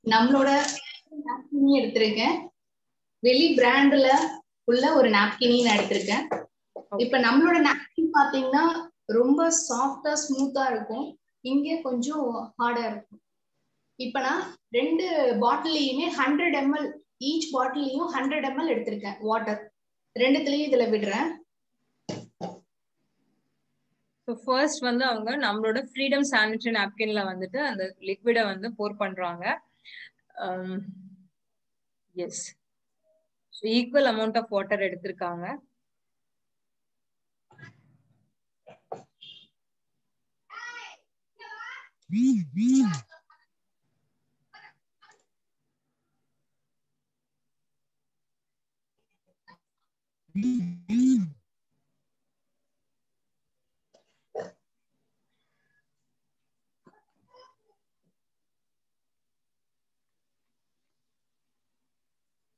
நம்மளோட napkin எடுத்திருக்கேன். வெளி பிராண்ட்ல உள்ள ஒரு napkin எடுத்திருக்கேன். இப்ப நம்மளோட napkin பாத்தீங்கன்னா ரொம்ப சாஃப்ட்டா ஸ்மூத்தா இருக்கும். இங்க கொஞ்சம் ஹார்டா இருக்கும். இப்ப நான் ரெண்டு பாட்டிலையுமே 100 ml ஈச் பாட்டிலையும் 100 ml எடுத்திருக்கேன் வாட்டர். ரெண்டுத்துலயும் இதுல விடுறேன். So first வந்து அவங்க நம்மளோட ஃப்ரீடம் சானிட்டரி நாப்கின்ல வந்துட்டு அந்த லிக்விட வந்து போர் பண்றாங்க. Yes, so equal amount of water எடுத்திருக்காங்க.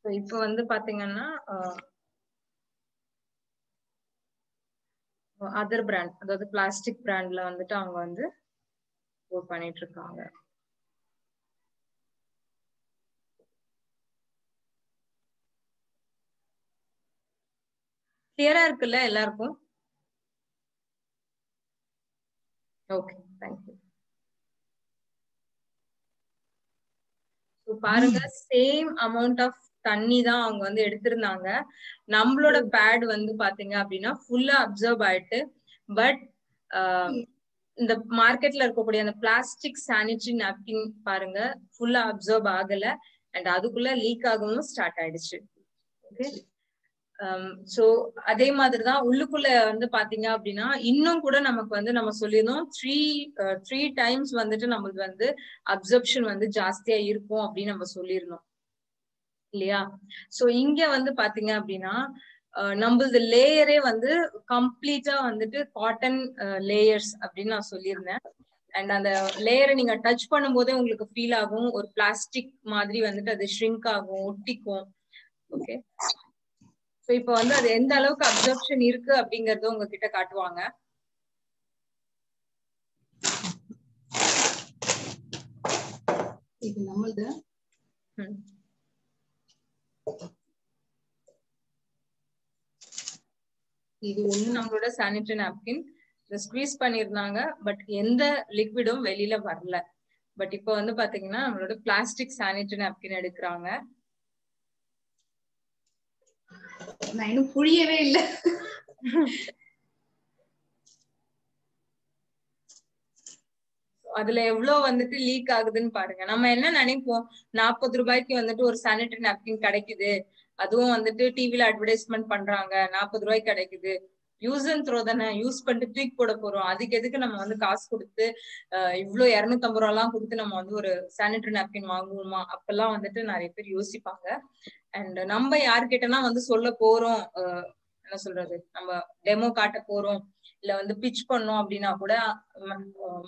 இப்போ வந்து பாத்தீங்கன்னா அதர் பிராண்ட், அதாவது பிளாஸ்டிக் பிராண்ட்ல வந்துட்டு அவங்க வந்து போர் பண்ணிட்டு இருக்காங்க. கிளியரா இருக்குல்ல எல்லாருக்கும்? Okay, thank you. பாருங்க, சேம் அமௌண்ட் ஆஃப் தண்ணி தான் அவங்க வந்து எடுத்திருந்தாங்க. நம்மளோட பேட் வந்து பாத்தீங்க அப்படின்னா ஃபுல்லா அப்சர்வ் ஆயிட்டு, பட் இந்த மார்க்கெட்ல இருக்கக்கூடிய அந்த பிளாஸ்டிக் சானிட்டரி நாப்கின் பாருங்க ஃபுல்லா அப்சர்வ் ஆகல, அண்ட் அதுக்குள்ள லீக் ஆகவும் ஸ்டார்ட் ஆயிடுச்சு. ஓகே, சோ அதே மாதிரிதான் உள்ளுக்குள்ள வந்து பாத்தீங்க அப்படின்னா இன்னும் கூட நமக்கு வந்து நம்ம சொல்லியிருந்தோம் த்ரீ டைம்ஸ் வந்துட்டு நம்மளுக்கு வந்து அப்சர்ப்ஷன் வந்து ஜாஸ்தியா இருக்கும் அப்படின்னு நம்ம சொல்லியிருந்தோம் இல்லையா? சோ இங்க வந்து பாத்தீங்க அப்படின்னா நம்மளது லேயரே வந்து கம்ப்ளீட்டா வந்துட்டு காட்டன் லேயர்ஸ் அப்படின்னு நான் சொல்லியிருந்தேன். அண்ட் அந்த லேயரை நீங்க டச் பண்ணும் போதே உங்களுக்கு ஃபீல் ஆகும், ஒரு பிளாஸ்டிக் மாதிரி வந்துட்டு அது ஷ்ரிங்க் ஆகும், ஒட்டிக்கும். ஓகே, சோ இப்போ வந்து அது எந்த அளவுக்கு அப்சர்ப்ஷன் இருக்கு அப்படிங்கறத உங்ககிட்ட காட்டுவாங்க. இது நம்மளது. இது ஒண்ணு நம்மளோட சானிட்டரி நாப்கின் ஸ்குவீஸ் பண்ணிருந்தாங்க, பட் எந்த லிக்விடும் வெளியில வரல. பட் இப்போ வந்து பாத்தீங்கன்னா நம்மளோட பிளாஸ்டிக் சானிட்டரி நாப்கின் எடுக்கிறாங்க. நான் இன்னும் புரியவே இல்லை. அதுல எவ்வளவு வந்துட்டு லீக் ஆகுதுன்னு பாருங்க. நம்ம என்ன நினைப்போம், 40 ரூபாய்க்கு வந்துட்டு ஒரு சானிட்டரி நாப்கின் கிடைக்குது, அதுவும் வந்துட்டு டிவில அட்வர்டைஸ்மெண்ட் பண்றாங்க, 40 ரூபாய்க்கு கிடைக்குது, யூஸ் அண்ட் த்ரோ தானே, யூஸ் பண்ணிட்டு தூக்கி போட போறோம், அதுக்கு எதுக்கு நம்ம வந்து காசு கொடுத்து இவ்வளவு 250 ரூபா எல்லாம் கொடுத்து நம்ம வந்து ஒரு சானிட்டரி நாப்கின் வாங்குவோமா? அப்பெல்லாம் வந்துட்டு நிறைய பேர் யோசிப்பாங்க. அண்ட் நம்ம யார்கிட்டனா வந்து சொல்ல போறோம், என்ன சொல்றது, நம்ம டெமோ காட்ட போறோம், இல்ல வந்து பிச் பண்ணோம் அப்படின்னா கூட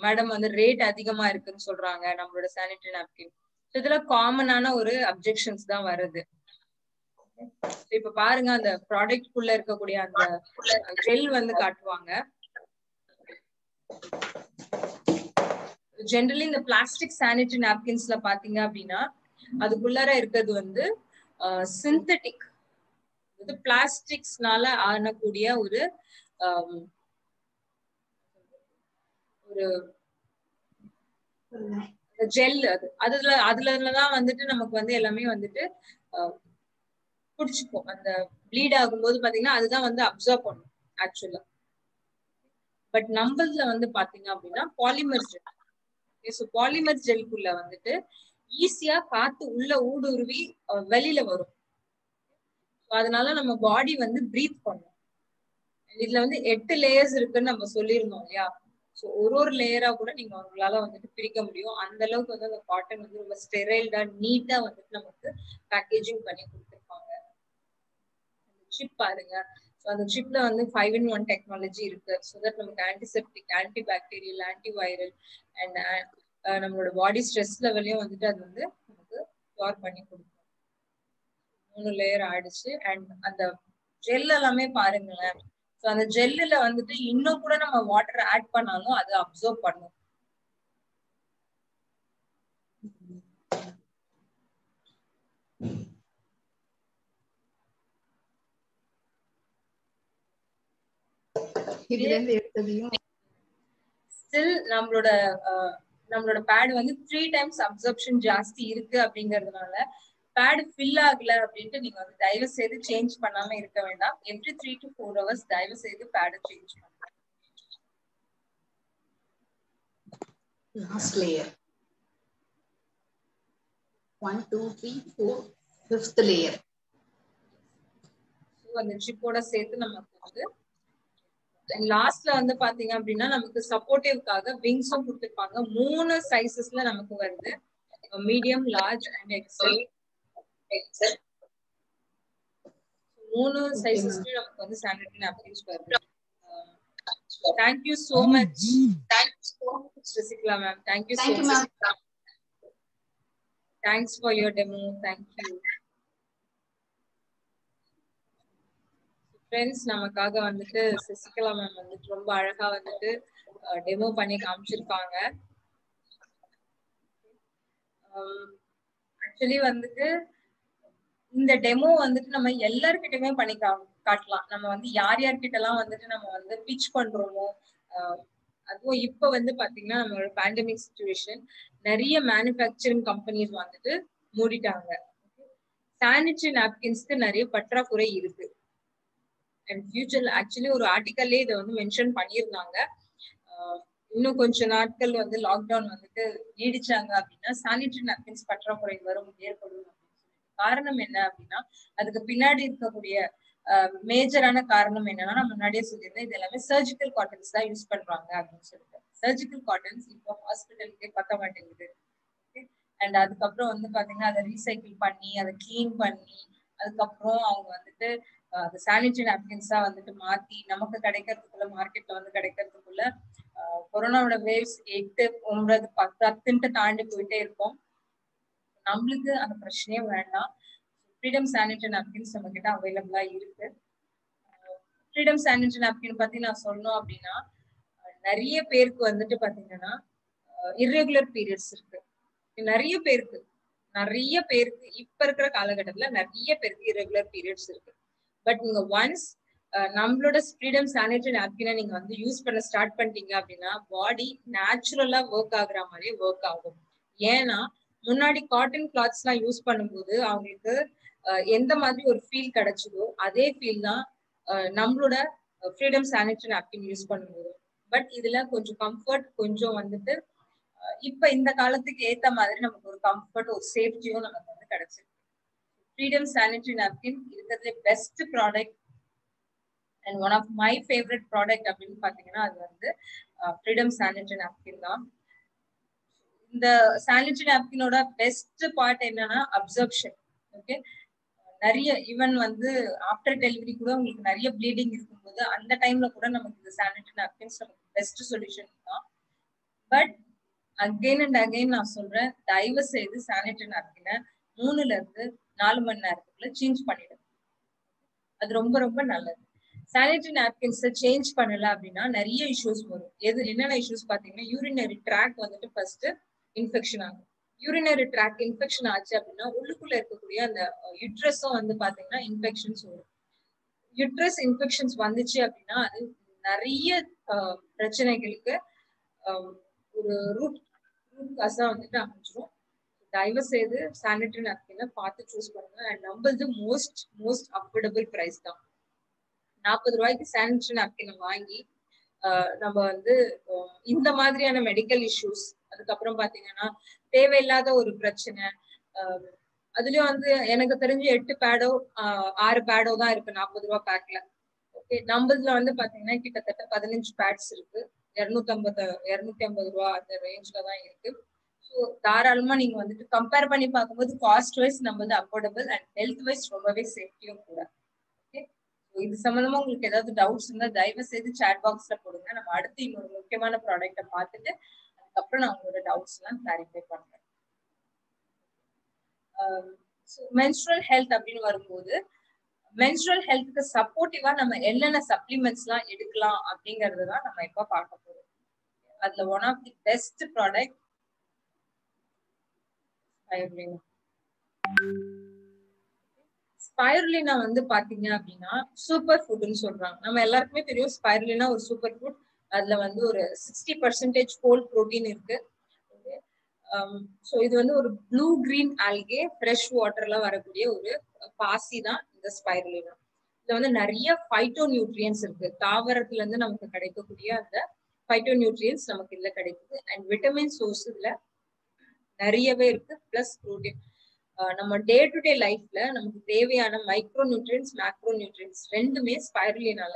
மேடம் வந்து ரேட் அதிகமா இருக்குன்னு சொல்றாங்க நம்மளோட சானிட்டரி நாப்கின். இதுல காமனான ஒரு அப்ஜெக்ஷன்ஸ் தான் வருது. இப்ப பாருங்க, அந்த ப்ராடக்ட் குள்ள இருக்கக்கூடிய அந்த ஜெல் வந்து காட்டுவாங்க. ஜெனரலி இந்த பிளாஸ்டிக் சானிட்டரி நாப்கின்ஸ்ல பாத்தீங்க அப்படின்னா அதுக்குள்ளார இருக்கிறது வந்து சிந்தட்டிக், பிளாஸ்டிக்ஸ்னால ஆனக்கூடிய ஒரு ஜெல். அதுலதான் வந்துட்டு நமக்கு வந்து எல்லாமே வந்துட்டு புடிச்சுக்கும். அந்த ப்ளீட் ஆகும்போது பாத்தீங்கன்னா அதுதான் வந்து அப்சர்வ் பண்ணும் ஆக்சுவலா. பட் நம்மளதுல வந்து பாத்தீங்க அப்படின்னா பாலிமர் ஜெல். பாலிமர் ஜெல்குள்ள வந்துட்டு ஈஸியா காத்து உள்ள ஊடுருவி வெளியில வரும். அதனால நம்ம பாடி வந்து பிரீத் பண்ணும். இதுல வந்து 8 லேயர்ஸ் இருக்குன்னு நம்ம சொல்லியிருந்தோம் இல்லையா. ஸோ ஒரு லேயரா கூட நீங்க உங்களால வந்துட்டு பிரிக்க முடியும். அந்த அளவுக்கு வந்து அந்த காட்டன் வந்து ரொம்ப ஸ்டெரைல்டா நீட்டா வந்துட்டு நமக்கு பேக்கேஜிங் பண்ணி கொடுத்துருப்பாங்க. சிப் பாருங்க. ஸோ அந்த சிப்ல வந்து 5-in-1 டெக்னாலஜி இருக்கு. ஸோ தட் நமக்கு antiseptic, anti bacterial, anti viral and நம்மளோட பாடி ஸ்ட்ரெஸ் லெவலையும் வந்துட்டு அது வந்து நமக்கு கியூர் பண்ணி கொடுக்கும். 3 லேயர் ஆயிடுச்சு. அண்ட் அந்த ஜெல் எல்லாமே பாருங்களேன். ஸோ அந்த ஜெல்லுல வந்துட்டு இன்னும் கூட நம்ம வாட்டர் ஆட் பண்ணாலும் அது அப்சர்வ் பண்ணும். இதுல இருந்து எடுத்ததையும் ஸ்டில் நம்மளோட பேட் வந்து 3 times அப்சர்ப்ஷன் ஜாஸ்தி இருக்கு அப்படிங்கறதுனால பேட் ஃபில் ஆகல அப்படின்ட்டு நீங்க வந்து தயவு செய்து சேஞ்ச் பண்ணாம இருக்க வேண்டாம். எவ்ரி 3 to 4 hours தயவு செய்து பேட் சேஞ்ச் பண்ணுங்க. Last layer 1 2 3 4 5th layer. So அந்த சிப்போட சேர்த்து நமக்கு வந்து லாஸ்ட்ல வந்து பாத்தீங்க அப்படின்னா நமக்கு சப்போர்ட்டிவ்காக விங்ஸும் கொடுத்துருப்பாங்க. 3 சைசஸ்ல நமக்கு வருது, மீடியம், லார்ஜ் அண்ட் எக்ஸல். 3 சைசஸ்லயும் நமக்கு வந்து சானிட்டரி நாப்கின்ஸ் வருது. Thank you so much. Sasikala ma'am, thank you so much. Thanks for your demo. Thank you friends. நமக்காக வந்துட்டு சசிகலா மேம் வந்துட்டு ரொம்ப அழகா வந்துட்டு டெமோ பண்ணி காமிச்சிருக்காங்க. ஆக்சுவலி வந்துட்டு இந்த டெமோ வந்துட்டு நம்ம எல்லார்கிட்டயுமே பண்ணி காட்டலாம். நம்ம வந்து யார் யார்கிட்ட எல்லாம் வந்துட்டு நம்ம வந்து பிச் பண்றோமோ, அதுவும் இப்ப வந்து பாத்தீங்கன்னா நம்மளோட பேண்டமிக் சிச்சுவேஷன், நிறைய மேனுஃபேக்சரிங் கம்பெனிஸ் வந்துட்டு மூடிட்டாங்க. சானிட்டரி நாப்கின்ஸ்க்கு நிறைய பற்றாக்குறை இருக்கு. அண்ட் ஃபியூச்சர்ல ஆக்சுவலி ஒரு ஆர்டிக்கல்லே இதை வந்து மென்ஷன் பண்ணியிருந்தாங்க. இன்னும் கொஞ்ச நாட்கள் வந்து லாக்டவுன் வந்துட்டு நீடிச்சாங்க அப்படின்னா சானிட்டரி நாப்கின்ஸ் பற்றாக்குறை வரும், ஏற்படும். காரணம் என்ன அப்படின்னா அதுக்கு பின்னாடி இருக்கக்கூடிய மேஜரான காரணம் என்னன்னா, நான் முன்னாடியே சொல்லியிருந்தேன், இது எல்லாமே சர்ஜிக்கல் காட்டன்ஸ் தான் யூஸ் பண்றாங்க அப்படின்னு சொல்லிட்டு. சர்ஜிக்கல் காட்டன்ஸ் இப்போ ஹாஸ்பிட்டலுக்கே பத்த மாட்டேங்குது. அண்ட் அதுக்கப்புறம் வந்து பாத்தீங்கன்னா அதை ரீசைக்கிள் பண்ணி அதை கிளீன் பண்ணி அதுக்கப்புறம் அவங்க வந்துட்டு அந்த சானிட்டரி நாப்கின்ஸா வந்துட்டு மாத்தி நமக்கு கிடைக்கிறதுக்குள்ள, மார்க்கெட்ல வந்து கிடைக்கிறதுக்குள்ள கொரோனாவோட வேவ்ஸ் 8, 9, 10 தாண்டி போயிட்டே இருக்கும். நம்மளுக்கு அந்த பிரச்சனையே வேண்டாம். ஃப்ரீடம் சானிட்டரி நாப்கின்ஸ் நம்ம கிட்ட அவைலபிளா இருக்கு. ஃப்ரீடம் சானிட்டரி நாப்கின் பத்தி நான் சொல்லணும் அப்படின்னா, நிறைய பேருக்கு வந்துட்டு பாத்தீங்கன்னா இர்ரெகுலர் பீரியட்ஸ் இருக்கு. நிறைய பேருக்கு இப்ப இருக்கிற காலகட்டத்துல நிறைய பேருக்கு இர்ரெகுலர் பீரியட்ஸ் இருக்கு. பட் நீங்க ஒன்ஸ் நம்மளோட ஃப்ரீடம் சானிட்டரி நாப்கினை நீங்க வந்து யூஸ் பண்ண ஸ்டார்ட் பண்ணிட்டீங்க அப்படின்னா பாடி நேச்சுரலா ஒர்க் ஆகுற மாதிரி ஒர்க் ஆகும். ஏன்னா முன்னாடி காட்டன் கிளாத்ஸ் எல்லாம் யூஸ் பண்ணும்போது அவங்களுக்கு எந்த மாதிரி ஒரு ஃபீல் கிடைச்சதோ அதே ஃபீல் தான் நம்மளோட ஃப்ரீடம் சானிட்டரி நாப்கின் யூஸ் பண்ணும்போது. பட் இதுல கொஞ்சம் கம்ஃபர்ட், கொஞ்சம் வந்துட்டு இப்ப இந்த காலத்துக்கு ஏத்த மாதிரி நமக்கு ஒரு கம்ஃபர்ட், ஒரு சேஃப்டியும் நமக்கு வந்து கிடைச்சிருக்கு. ஃப்ரீடம் சானிட்டரி நாப்கின் இருக்கிறதுல best product and one of my favourite product அப்படின்னு பாத்தீங்கன்னா அது வந்து ஃப்ரீடம் சானிட்டரி நாப்கின் தான். இந்த சானிட்டரி நாப்கினோட பெஸ்ட் பார்ட் என்னன்னா அப்சர்ப்ஷன். ஓகே, நிறைய ஈவன் வந்து ஆஃப்டர் டெலிவரி கூட உங்களுக்கு நிறைய ப்ளீடிங் இருக்கும்போது அந்த டைம்ல கூட நமக்கு இந்த சானிட்டரி நாப்கின்ஸ் நமக்கு பெஸ்ட் சொல்யூஷன் தான். பட் அகெயின் அண்ட் அகெயின் நான் சொல்றேன், தயவு செய்து சானிட்டரி நாப்கினை 3 to 4 மணி நேரத்துக்குள்ள சேஞ்ச் பண்ணிடுங்க. அது ரொம்ப ரொம்ப நல்லது. சானிட்டரி நாப்கின்ஸ் சேஞ்ச் பண்ணல அப்படின்னா நிறைய இஷ்யூஸ் வரும். என்னென்ன இஷ்யூஸ் பாத்தீங்கன்னா, யூரினரி ட்ராக் வந்துட்டு ஃபர்ஸ்ட் இன்ஃபெக்ஷன் ஆகும். யூரினரி ட்ராக் இன்ஃபெக்ஷன் ஆச்சு அப்படின்னா உள்ளுக்குள்ள இருக்கக்கூடிய அந்த யுட்ரஸும் வந்து பாத்தீங்கன்னா இன்ஃபெக்ஷன்ஸ் வரும். யுட்ரஸ் இன்ஃபெக்ஷன்ஸ் வந்துச்சு அப்படின்னா அது நிறைய பிரச்சனைகளுக்கு ஒரு ரூட் காசா வந்துட்டு அமைச்சிரும். தயவு செய்து சானிட்டரி நாப்கினை பார்த்து சூஸ் பண்ணுங்க. அண்ட் நம்மளது மோஸ்ட் அஃபோர்டபுள் பிரைஸ் தான். 40 ரூபாய்க்கு சானிட்டரி நாப்கினை வாங்கி நம்ம வந்து இந்த மாதிரியான மெடிக்கல் இஷ்யூஸ், அதுக்கப்புறம் பாத்தீங்கன்னா தேவையில்லாத ஒரு பிரச்சனை, அதுலயும் வந்து எனக்கு தெரிஞ்சு 8 பேடோ 6 பேடோ தான் இருக்கு 40 ரூபாய் பேக்ல. ஓகே, நம்மதுல வந்து பாத்தீங்கன்னா கிட்டத்தட்ட 15 பேட்ஸ் இருக்கு. 250 ரூபாய் அந்த ரேஞ்ச்ல தான் இருக்கு. ஸோ தாராளமா நீங்க வந்துட்டு கம்பேர் பண்ணி பார்க்கும்போது காஸ்ட் வைஸ் நம்மளது அஃபோர்டபுள் அண்ட் ஹெல்த் வைஸ் ரொம்பவே சேஃப்டியும் கூட. ஓகே, இது சம்பந்தமா உங்களுக்கு ஏதாவது டவுட்ஸ் இருந்தா தயவு செய்து சாட் பாக்ஸ்ல போடுங்க. நம்ம அடுத்து இன்னொரு முக்கியமான ப்ராடக்ட்டை பார்த்துட்டு அதுக்கப்புறம் நான் உங்களோட டவுட்ஸ் எல்லாம் கிளாரிஃபை பண்றேன். மென்ஸ்ட்ரல் ஹெல்த் அப்படின்னு வரும்போது மென்ஸ்ட்ரல் ஹெல்த்துக்கு சப்போர்ட்டிவா நம்ம என்னென்ன சப்ளிமெண்ட்ஸ் எல்லாம் எடுக்கலாம் அப்படிங்கறது தான் நம்ம இப்ப பார்க்க போறோம். அதுல one of the best product spirulina. Spirulina வந்து பாத்தீங்க அப்படின்னா சூப்பர் ஃபுட்னு சொல்றாங்க. நம்ம எல்லாருக்குமே தெரியும் ஸ்பைருலினா ஒரு சூப்பர் ஃபுட். அதுல வந்து ஒரு 60% ஹோல் புரோட்டீன் இருக்கு. ஸோ இது வந்து ஒரு ப்ளூ கிரீன் ஆல்கே ஃப்ரெஷ் வாட்டர்ல வரக்கூடிய ஒரு பாசி தான் இந்த ஸ்பைருலினா. இதுல வந்து நிறைய பைட்டோ நியூட்ரியன்ஸ் இருக்கு. தாவரத்துல இருந்து நமக்கு கிடைக்கக்கூடிய அந்த பைட்டோ நியூட்ரியன்ஸ் நமக்கு இதுல கிடைக்குது. அண்ட் விட்டமின் சோர்ஸ் இதுல நிறையவே இருக்கு. Plus protein. நம்ம டே டு டே லைஃப்ல நமக்கு தேவையான மைக்ரோ நியூட்ரியன்ஸ் மேக்ரோ நியூட்ரியன்ஸ் ரெண்டுமே ஸ்பைருலினால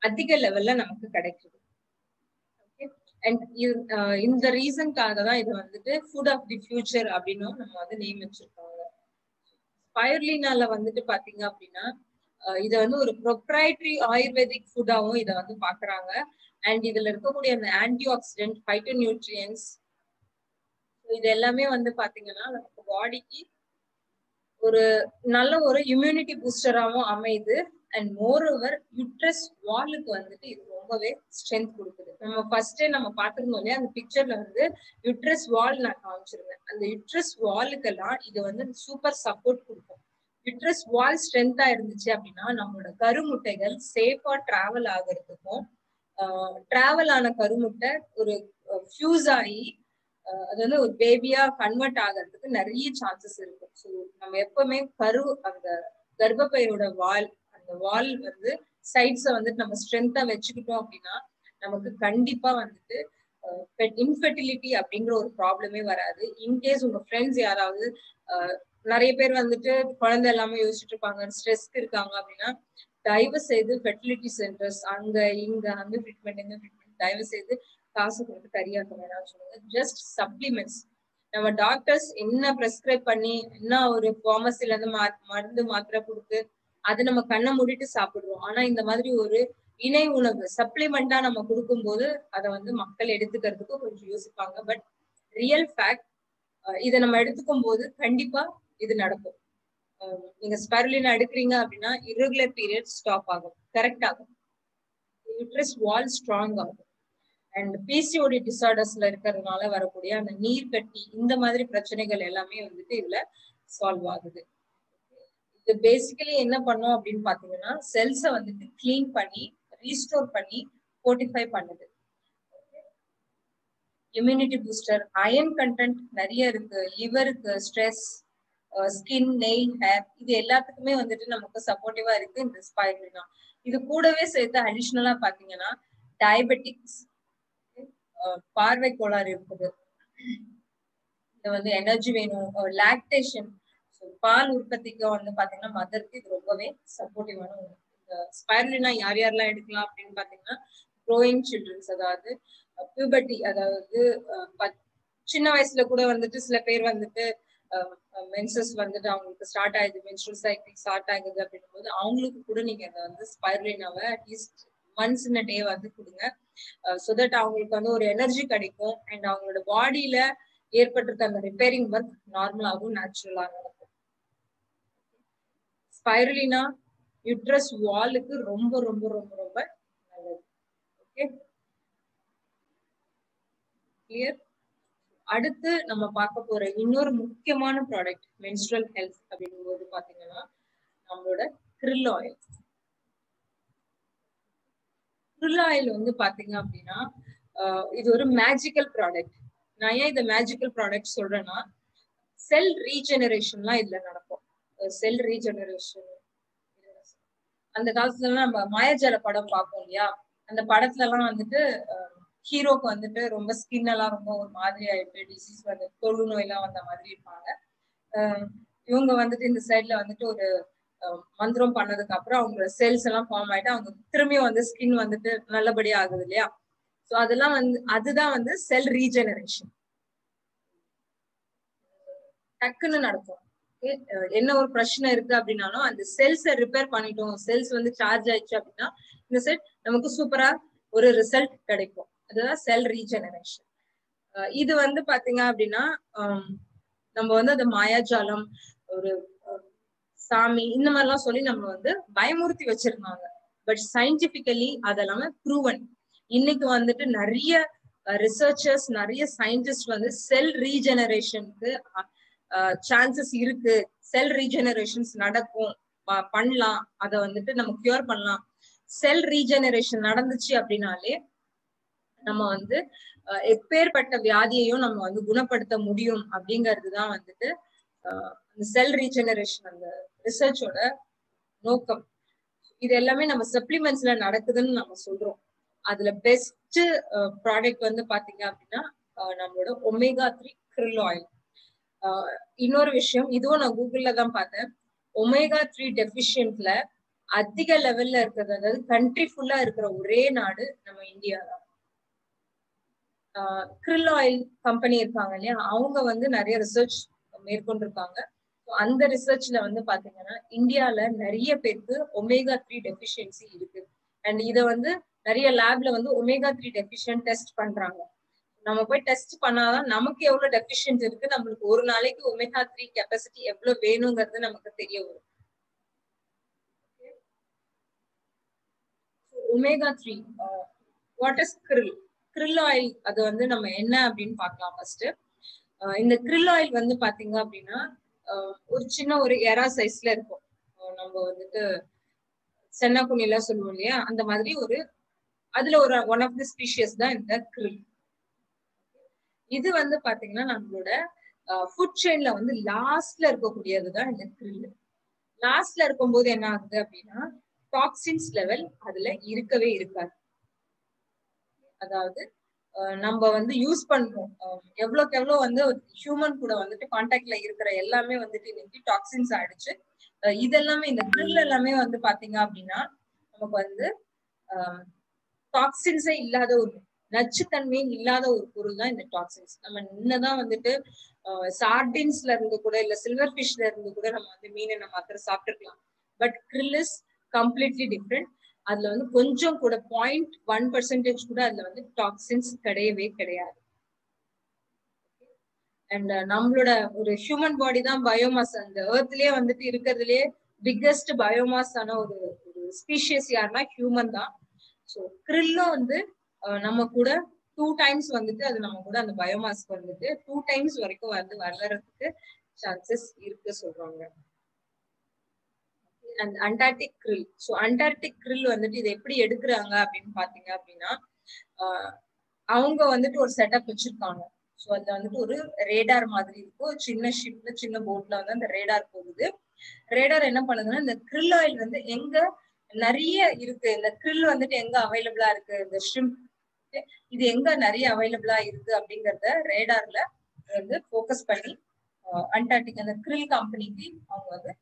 அதிக லெவல்ல நமக்கு கிடைக்குது. அண்ட் இந்த ரீசன்காக தான் இது வந்துட்டு ஃபுட் ஆஃப் தி ஃபியூச்சர் அப்படின்னு நம்ம வந்து நேம் வச்சிருக்காங்க. ஸ்பைருலினால வந்துட்டு பாத்தீங்க அப்படின்னா இதை வந்து ஒரு ப்ரொப்ரைட்டரி ஆயுர்வேதிக் ஃபுட்டாவும் இதை வந்து பாக்குறாங்க. அண்ட் இதுல இருக்கக்கூடிய அந்த ஆன்டி ஆக்சிடென்ட் பைட்டோ நியூட்ரியன்ஸ் இது எல்லாமே வந்து பாத்தீங்கன்னா நமக்கு பாடிக்கு ஒரு நல்ல ஒரு இம்யூனிட்டி பூஸ்டராகவும் அமையுது. அண்ட் மோர் ஓவர் யூட்ரஸ் வாலுக்கு வந்துட்டு இது ரொம்பவே ஸ்ட்ரென்த் கொடுக்குது. நம்ம ஃபர்ஸ்டே நம்ம பாத்துருந்தோம் இல்லையா, அந்த பிக்சர்ல வந்து யூட்ரஸ் வால் நான் காமிச்சிருந்தேன். அந்த யூட்ரஸ் வாலுக்கெல்லாம் இது வந்து சூப்பர் சப்போர்ட் கொடுக்கும். யூட்ரஸ் வால் ஸ்ட்ரென்த்தா இருந்துச்சு அப்படின்னா நம்மளோட கருமுட்டைகள் சேஃபா டிராவல் ஆகிறதுக்கும் டிராவல் ஆன கருமுட்டை ஒரு ஃபியூஸ் ஆகி அது வந்து ஒரு பேபியா கன்வெர்ட் ஆகிறதுக்கு நிறைய சான்சஸ் இருக்கு. ஸோ நம்ம எப்பவுமே அந்த கர்ப்பப்பையோட வால் அந்த வால் வந்து சைட்ஸை வந்துட்டு நம்ம ஸ்ட்ரென்த்தா வச்சுக்கிட்டோம் அப்படின்னா நமக்கு கண்டிப்பா வந்துட்டு இன்ஃபெர்டிலிட்டி அப்படிங்கிற ஒரு ப்ராப்ளமே வராது. இன்கேஸ் உங்க ஃப்ரெண்ட்ஸ் யாராவது நிறைய பேர் வந்துட்டு குழந்தை எல்லாமே யோசிச்சுட்டு இருப்பாங்க, ஸ்ட்ரெஸ்க்கு இருக்காங்க அப்படின்னா தயவு செய்து ஃபெர்டிலிட்டி சென்டர்ஸ் அங்க இங்க அந்த ட்ரீட்மெண்ட் தயவு செய்து காசு கொடுத்து கரியாக்க வேணாம்னு சொல்லுங்க. ஜஸ்ட் சப்ளிமெண்ட்ஸ் நம்ம டாக்டர்ஸ் என்ன பிரெஸ்கிரைப் பண்ணி என்ன ஒரு ஃபார்மசில இருந்து மருந்து மாத்திரை கொடுத்து அதை நம்ம கண்ணை மூடிட்டு சாப்பிடுறோம். ஆனா இந்த மாதிரி ஒரு இணை உணவு சப்ளிமெண்டா நம்ம கொடுக்கும்போது அதை வந்து மக்கள் எடுத்துக்கிறதுக்கு கொஞ்சம் யோசிப்பாங்க. பட் ரியல் ஃபேக்ட் இதை நம்ம எடுத்துக்கும் போது கண்டிப்பா இது நடக்கும். நீங்க ஸ்பைருலினா எடுக்கிறீங்க அப்படின்னா இரெகுலர் பீரியட் ஸ்டாப் ஆகும், கரெக்ட் ஆகும், யூட்ரஸ் வால் ஸ்ட்ராங் ஆகும். அண்ட் பிசிஓடி டிசார்டர்ஸ்ல இருக்கிறதுனால வரக்கூடிய அந்த நீர் கட்டி இந்த மாதிரி பிரச்சனைகள் எல்லாமே வந்துட்டு இதுல சால்வ் ஆகுது. இது பேசிக்கலி என்ன பண்ணும் அப்படின்னு பாத்தீங்கன்னா செல்ஸை வந்துட்டு கிளீன் பண்ணி ரீஸ்டோர் பண்ணி ஃபோர்ட்டிஃபை பண்ணுது. இம்யூனிட்டி பூஸ்டர், அயன் கண்டென்ட் நிறைய இருக்கு. லிவருக்கு, ஸ்ட்ரெஸ், ஸ்கின், நெயில், ஹேர் இது எல்லாத்துக்குமே வந்துட்டு நமக்கு சப்போர்ட்டிவா இருக்கு இந்த ஸ்பைருலினா. இது கூடவே சேர்த்து அடிஷ்னலா பாத்தீங்கன்னா டயபெட்டிக்ஸ், பார்வை கோளாறு இருக்குது, இது வந்து எனர்ஜி வேணும், லாக்டேஷன் பால் உற்பத்திக்கு வந்து பாத்தீங்கன்னா மதருக்கு இது ரொம்பவே சப்போர்ட்டிவான ஒன்று. இந்த ஸ்பைருலினா யார் யாரெல்லாம் எடுக்கலாம் அப்படின்னு பாத்தீங்கன்னா க்ரோயிங் சில்ட்ரன்ஸ், அதாவது பியூபர்ட்டி, அதாவது சின்ன வயசுல கூட வந்துட்டு சில பேர் வந்துட்டு மென்சஸ் வந்துட்டு அவங்களுக்கு ஸ்டார்ட் ஆகுது, மென்ஸ்ட்ரல் சைக்கிள் ஸ்டார்ட் ஆகுது அப்படின்னும் போது அவங்களுக்கு கூட நீங்க அதை வந்து ஸ்பைருலினாவை அட்லீஸ்ட் ஒன்ஸ் இன் அ டே வந்து கொடுங்க. ஸோ தட் அவங்களுக்கு வந்து ஒரு எனர்ஜி கிடைக்கும் அண்ட் அவங்களோட பாடியில ஏற்பட்டிருக்க அந்த ரிப்பேரிங் ஒர்க் நார்மலாகவும் நேச்சுரலாக நடக்கும். ஸ்பைருலினா யூட்ரஸ் வாலுக்கு ரொம்ப ரொம்ப ரொம்ப ரொம்ப நல்லது. Okay, clear. அடுத்து நம்ம பார்க்க போற இன்னொரு முக்கியமான ப்ராடக்ட் மென்ஸ்ட்ரல் ஹெல்த் அப்படிங்கும்போது பாத்தீங்கன்னா நம்மளோட krill ஆயில். krill ஆயில் வந்து பாத்தீங்க அப்படின்னா இது ஒரு மேஜிக்கல் ப்ராடக்ட். நான் ஏன் இதை மேஜிக்கல் ப்ராடக்ட் சொல்றேன்னா செல் ரீஜெனரேஷன்லாம் இதுல நடக்கும். செல் ரீஜெனரேஷன் அந்த காலத்துல எல்லாம் நம்ம மாயாஜால படம் பார்ப்போம் இல்லையா, அந்த படத்துல எல்லாம் வந்துட்டு ஹீரோக்கு வந்துட்டு ரொம்ப ஸ்கின் எல்லாம் ரொம்ப ஒரு மாதிரி ஆயிட்டு டிசீஸ் வந்து தொழு நோய் எல்லாம் வந்த மாதிரி இருப்பாங்க. இவங்க வந்துட்டு இந்த சைட்ல வந்துட்டு ஒரு மந்திரம் பண்ணதுக்கு அப்புறம் அவங்களோட செல்ஸ் எல்லாம் ஃபார்ம் ஆயிட்டு அவங்க திரும்பியும் வந்து ஸ்கின் வந்துட்டு நல்லபடியா ஆகுது இல்லையா. சோ அதெல்லாம் வந்து அதுதான் வந்து செல் ரீஜெனரேஷன். டக்குன்னு நடக்கும். என்ன ஒரு பிரச்சனை இருக்கு அப்படின்னாலும் அந்த செல்ஸை ரிப்பேர் பண்ணிட்டோம், செல்ஸ் வந்து சார்ஜ் ஆயிடுச்சு அப்படின்னா இந்த செல் நமக்கு சூப்பரா ஒரு ரிசல்ட் கிடைக்கும். அதுதான் செல் ரீஜெனரேஷன். இது வந்து பாத்தீங்க அப்படின்னா நம்ம வந்து அந்த மாயாஜாலம் ஒரு சாமி இந்த மாதிரி எல்லாம் சொல்லி நம்ம வந்து பயமுறுத்தி வச்சிருந்தாங்க. பட் சயின்டிபிக்கலி அதெல்லாமே ப்ரூவன். இன்னைக்கு வந்துட்டு நிறைய ரிசர்ச்சர்ஸ் நிறைய சயின்டிஸ்ட் வந்து செல் ரீஜெனரேஷனுக்கு சான்சஸ் இருக்கு, செல் ரீஜெனரேஷன்ஸ் நடக்கும், பண்ணலாம், அதை வந்துட்டு நம்ம கியூர் பண்ணலாம். செல் ரீஜெனரேஷன் நடந்துச்சு அப்படின்னாலே நம்ம வந்து எப்பேற்பட்ட வியாதியையும் நம்ம வந்து குணப்படுத்த முடியும் அப்படிங்கிறதுதான் வந்துட்டு அந்த செல் ரீஜெனரேஷன் அந்த ரிசர்ச்சோட நோக்கம். இது எல்லாமே நம்ம சப்ளிமெண்ட்ஸ்ல நடக்குதுன்னு நம்ம சொல்றோம். அதுல பெஸ்ட் ப்ராடக்ட் வந்து பாத்தீங்க அப்படின்னா நம்மளோட ஒமேகா-3 krill ஆயில். இன்னொரு விஷயம், இதுவும் நான் கூகுள்ல தான் பார்த்தேன். ஒமேகா-3 டெஃபிஷியன்ட்ல அதிக லெவல்ல இருக்கிறது, அதாவது கண்ட்ரி ஃபுல்லா இருக்கிற ஒரே நாடு நம்ம இந்தியா தான். krill ஆயில் கம்பெனி இருக்காங்க இல்லையா, அவங்க வந்து நிறைய ரிசர்ச் மேற்கொண்டிருக்காங்க. அந்த ரிசர்ச்ல வந்து பாத்தீங்கன்னா இந்தியால நிறைய பேருக்கு ஒமேகா-3 டெஃபிஷியன்சி இருக்கு. அண்ட் இதை வந்து நிறைய லேப்ல வந்து ஒமேகா-3 டெஃபிஷியன்ட் டெஸ்ட் பண்றாங்க. நம்ம போய் டெஸ்ட் பண்ணாதான் நமக்கு எவ்வளவு டெஃபிஷியன்ட் இருக்கு, நம்மளுக்கு ஒரு நாளைக்கு ஒமேகா-3 கெப்பாசிட்டி எவ்வளவு வேணுங்கிறது நமக்கு தெரிய வரும். Omega three what is krill? krill oil அது வந்து நம்ம என்ன அப்படின்னு பார்க்கலாம். ஃபர்ஸ்ட் இந்த krill ஆயில் வந்து பாத்தீங்க அப்படின்னா ஒரு சின்ன ஒரு எரா சைஸ்ல இருக்கும். நம்ம வந்துட்டு சென்னாக்குனில சொல்லுவோம் இல்லையா, அந்த மாதிரி ஒரு அதுல ஒரு ஒன் ஆஃப் தி ஸ்பீஷியஸ் தான் இந்த krill. இது வந்து பாத்தீங்கன்னா நம்மளோட ஃபுட் செயின்ல வந்து லாஸ்ட்ல இருக்கக்கூடியதுதான் இந்த krill. லாஸ்ட்ல இருக்கும்போது என்ன ஆகுது அப்படின்னா டாக்ஸின்ஸ் லெவல் அதுல இருக்கவே இருக்காது. அதாவது நம்ம வந்து யூஸ் பண்றோம் எவ்வளவுக்கு எவ்வளவு வந்து ஹியூமன் கூட வந்துட்டு கான்டாக்ட்ல இருக்கிற எல்லாமே வந்துட்டு இன்னைக்கு டாக்ஸின்ஸ் ஆயிடுச்சு. இதெல்லாமே இந்த krill எல்லாமே வந்து பாத்தீங்க அப்படின்னா நமக்கு வந்து டாக்ஸின்ஸே இல்லாத ஒரு நச்சுத்தன்மையே இல்லாத ஒரு பொருள் தான் இந்த டாக்ஸின்ஸ். நம்ம இன்னதான் வந்துட்டு சார்டின்ஸ்ல இருந்து கூட இல்ல சில்வர் ஃபிஷ்ல இருந்து கூட நம்ம வந்து மீனை நம்ம மாத்திரம் சாப்பிட்டுருக்கலாம். But krill is completely different. அதுல வந்து கொஞ்சம் கூட 0.1% கூட அதுல வந்து டாக்ஸின்ஸ் கிடையவே கிடையாது. அண்ட் நம்மளோட ஒரு ஹியூமன் பாடி தான் பயோமாஸ். அந்த எர்த்லயே வந்துட்டு இருக்கிறதுலயே பிக்கஸ்ட் பயோமாஸ் ஆன ஒரு ஸ்பீஷியஸ் யாருன்னா ஹியூமன் தான். ஸோ krill-ம் வந்து நம்ம கூட 2 times வந்துட்டு அது நம்ம கூட அந்த பயோமாஸ்க்கு வந்துட்டு 2 times வரைக்கும் வந்து வளர்றதுக்கு சான்சஸ் இருக்கு சொல்றாங்க. And Antarctic krill. So Antarctic krill வந்துட்டு இதை எப்படி எடுக்கிறாங்க அப்படின்னு பாத்தீங்க அப்படின்னா அவங்க வந்துட்டு ஒரு செட்டப் வச்சிருக்காங்க. ஸோ அதுல வந்துட்டு ஒரு ரேடார் மாதிரி இருக்கும். சின்ன ஷிப்ல சின்ன போட்ல வந்து அந்த ரேடார் போகுது. ரேடார் என்ன பண்ணுதுன்னா இந்த krill ஆயில் வந்து எங்க நிறைய இருக்கு, இந்த krill வந்துட்டு எங்க அவைலபிளா இருக்கு, இந்த ஷ்ரிம்ப் இது எங்க நிறைய அவைலபிளா இருக்கு அப்படிங்கறத ரேடார்ல வந்து போக்கஸ் பண்ணி அண்டார்டிக் அந்த krill கம்பெனிக்கு அவங்க வந்து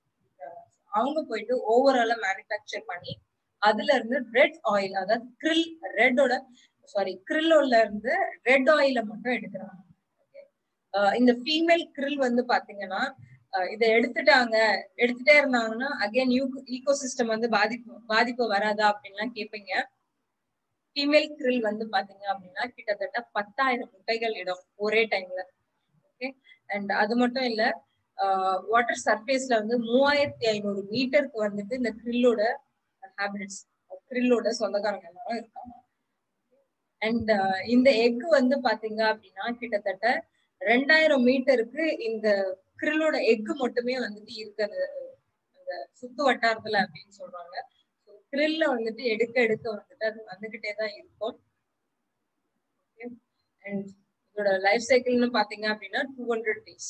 அவங்க போயிட்டு ஓவராலா மேனுஃபேக்சர் பண்ணி அதுல இருந்து ரெட் ஆயில், அதாவது krillல இருந்து ரெட் ஆயில மட்டும் எடுக்கிறாங்க. இந்த ஃபீமேல் krill வந்து பாத்தீங்கன்னா இதை எடுத்துட்டே இருந்தாங்கன்னா அகைன் ஈகோசிஸ்டம் வந்து பாதிப்பு வராதா அப்படின்லாம் கேட்பீங்க. ஃபீமேல் krill வந்து பாத்தீங்க அப்படின்னா கிட்டத்தட்ட 10,000 முட்டைகள் இடும் ஒரே டைம்ல. ஓகே. அண்ட் அது மட்டும் இல்ல, வாட்டர் சர்ஃபேஸ்ல வந்து 3,500 மீட்டருக்கு வந்துட்டு இந்த krill-ஓட ஹேபிட்ஸ், krill-ஓட சொந்தக்காரங்க எல்லாரும் இருக்காங்க. அண்ட் இந்த எக் வந்து பாத்தீங்க அப்படின்னா கிட்டத்தட்ட 2,000 மீட்டருக்கு இந்த krill-ஓட எக் மட்டுமே வந்துட்டு இருக்குது அந்த சுத்து வட்டாரத்துல அப்படின்னு சொல்றாங்க. krill வந்துட்டு எடுக்க வந்துட்டு அது வந்துகிட்டே தான் இருக்கும். அண்ட் இதோட லைஃப் சைக்கிள்னு பாத்தீங்க அப்படின்னா 200 days.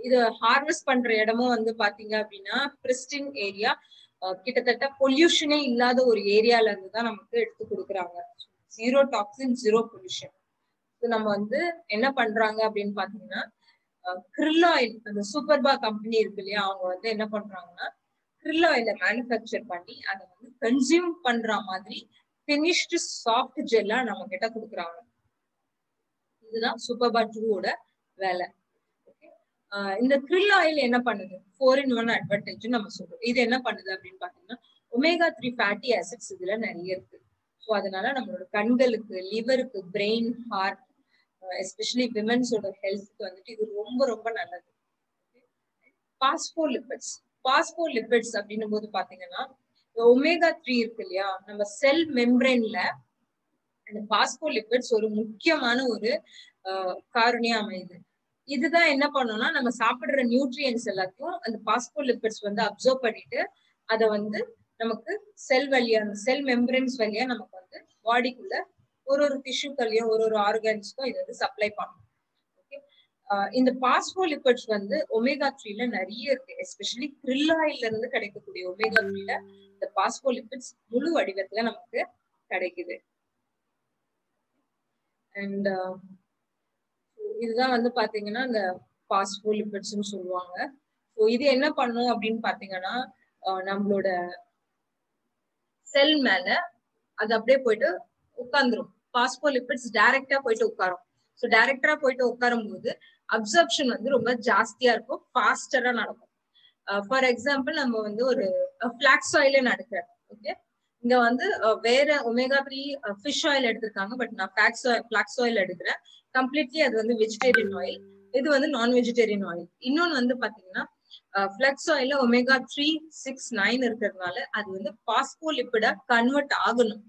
இது ஹார்வெஸ்ட் பண்ற இடமும் வந்து பாத்தீங்க அப்படின்னா பிரிஸ்டின் ஏரியா, கிட்டத்தட்ட பொல்யூஷனே இல்லாத ஒரு ஏரியால இருந்து தான் நமக்கு எடுத்து கொடுக்குறாங்க. 0 டாக்ஸின் 0 பொல்யூஷன். நம்ம வந்து என்ன பண்றாங்க அப்படின்னு பாத்தீங்கன்னா krill oil அந்த சூப்பர்பா கம்பெனி இருக்கு இல்லையா, அவங்க வந்து என்ன பண்றாங்கன்னா krill oil மேனுஃபேக்சர் பண்ணி அதை வந்து கன்சியூம் பண்ற மாதிரி பினிஷ்டு சாஃப்ட் ஜெல்லா நம்ம கிட்ட கொடுக்குறாங்க. இதுதான் சூப்பர்பா 2 வேலை. இந்த krill oil என்ன பண்ணுது, 4-in-1 அட்வான்டேஜ் நம்ம சொல்றோம். இது என்ன பண்ணுது அப்படின்னு பாத்தீங்கன்னா omega-3 ஃபேட்டி ஆசிட்ஸ் இதுல நிறைய இருக்கு. ஸோ அதனால நம்மளோட கண்களுக்கு, லிவருக்கு, பிரெயின், ஹார்ட், எஸ்பெஷலி விமென்ஸோட ஹெல்த்துக்கு வந்துட்டு இது ரொம்ப ரொம்ப நல்லது. பாஸ்போலிபிட்ஸ் பாஸ்போலிபிட்ஸ் அப்படின்னும் போது பாத்தீங்கன்னா omega-3 இருக்கு இல்லையா, நம்ம செல் மெம்பரேன்ல அந்த பாஸ்போலிபிட்ஸ் ஒரு முக்கியமான ஒரு காரணியா அமையுது. இதுதான் என்ன பண்ணோம்னா நம்ம சாப்பிடுற நியூட்ரியன்ஸ் எல்லாத்தையும் அந்த பாஸ்போலிபிட்ஸ் வந்து அப்சர்வ் பண்ணிட்டு அதை வந்து நமக்கு செல் வழியா, அந்த செல் மெம்பரன்ஸ் வழியா நமக்கு வந்து பாடிக்குள்ள ஒரு ஒரு டிஷ்யூக்கள்லயும் ஒரு ஒரு ஆர்கன்ஸ்க்கும் இது வந்து சப்ளை பண்ணும். ஓகே, இந்த பாஸ்போலிபிட்ஸ் வந்து omega-3ல நிறைய இருக்கு. எஸ்பெஷலி krill oilல இருந்து கிடைக்கக்கூடிய omega-3ல இந்த பாஸ்போலிபிட்ஸ் முழு வடிவத்துல நமக்கு கிடைக்குது. அண்ட் இதுதான் வந்து பாத்தீங்கன்னா இந்த பாஸ்போலிபிட்ஸ்னு சொல்லுவாங்க. ஸோ இது என்ன பண்ணும் அப்படின்னு பாத்தீங்கன்னா நம்மளோட செல் மேல அது அப்படியே போயிட்டு உட்கார்ந்துரும். பாஸ்போலிபிட்ஸ் டைரக்டா போயிட்டு உட்காரும். ஸோ டைரக்டா போயிட்டு உட்காரும் போது அப்சர்ப்ஷன் வந்து ரொம்ப ஜாஸ்தியா இருக்கும், ஃபாஸ்டரா நடக்கும். ஃபார் எக்ஸாம்பிள் நம்ம வந்து ஒரு ஃபிளாக்ஸ் ஆயிலே நடக்கிறேன். ஓகே, இங்க வந்து வேற omega-3 ஃபிஷ் ஆயில் எடுத்திருக்காங்க, பட் நான் ஃபிளாக்ஸ் ஆயில் எடுக்கிறேன். கம்ப்ளீட்லி அது வந்து வெஜிடேரியன் ஆயில், இது வந்து நான் வெஜிடேரியன் ஆயில். இன்னொன்னு வந்து பாத்தீங்கன்னா ஃபிளக்ஸ் ஆயில omega-3, 6, 9 இருக்கிறதுனால அது வந்து பாஸ்போலிபிடா கன்வெர்ட் ஆகணும்.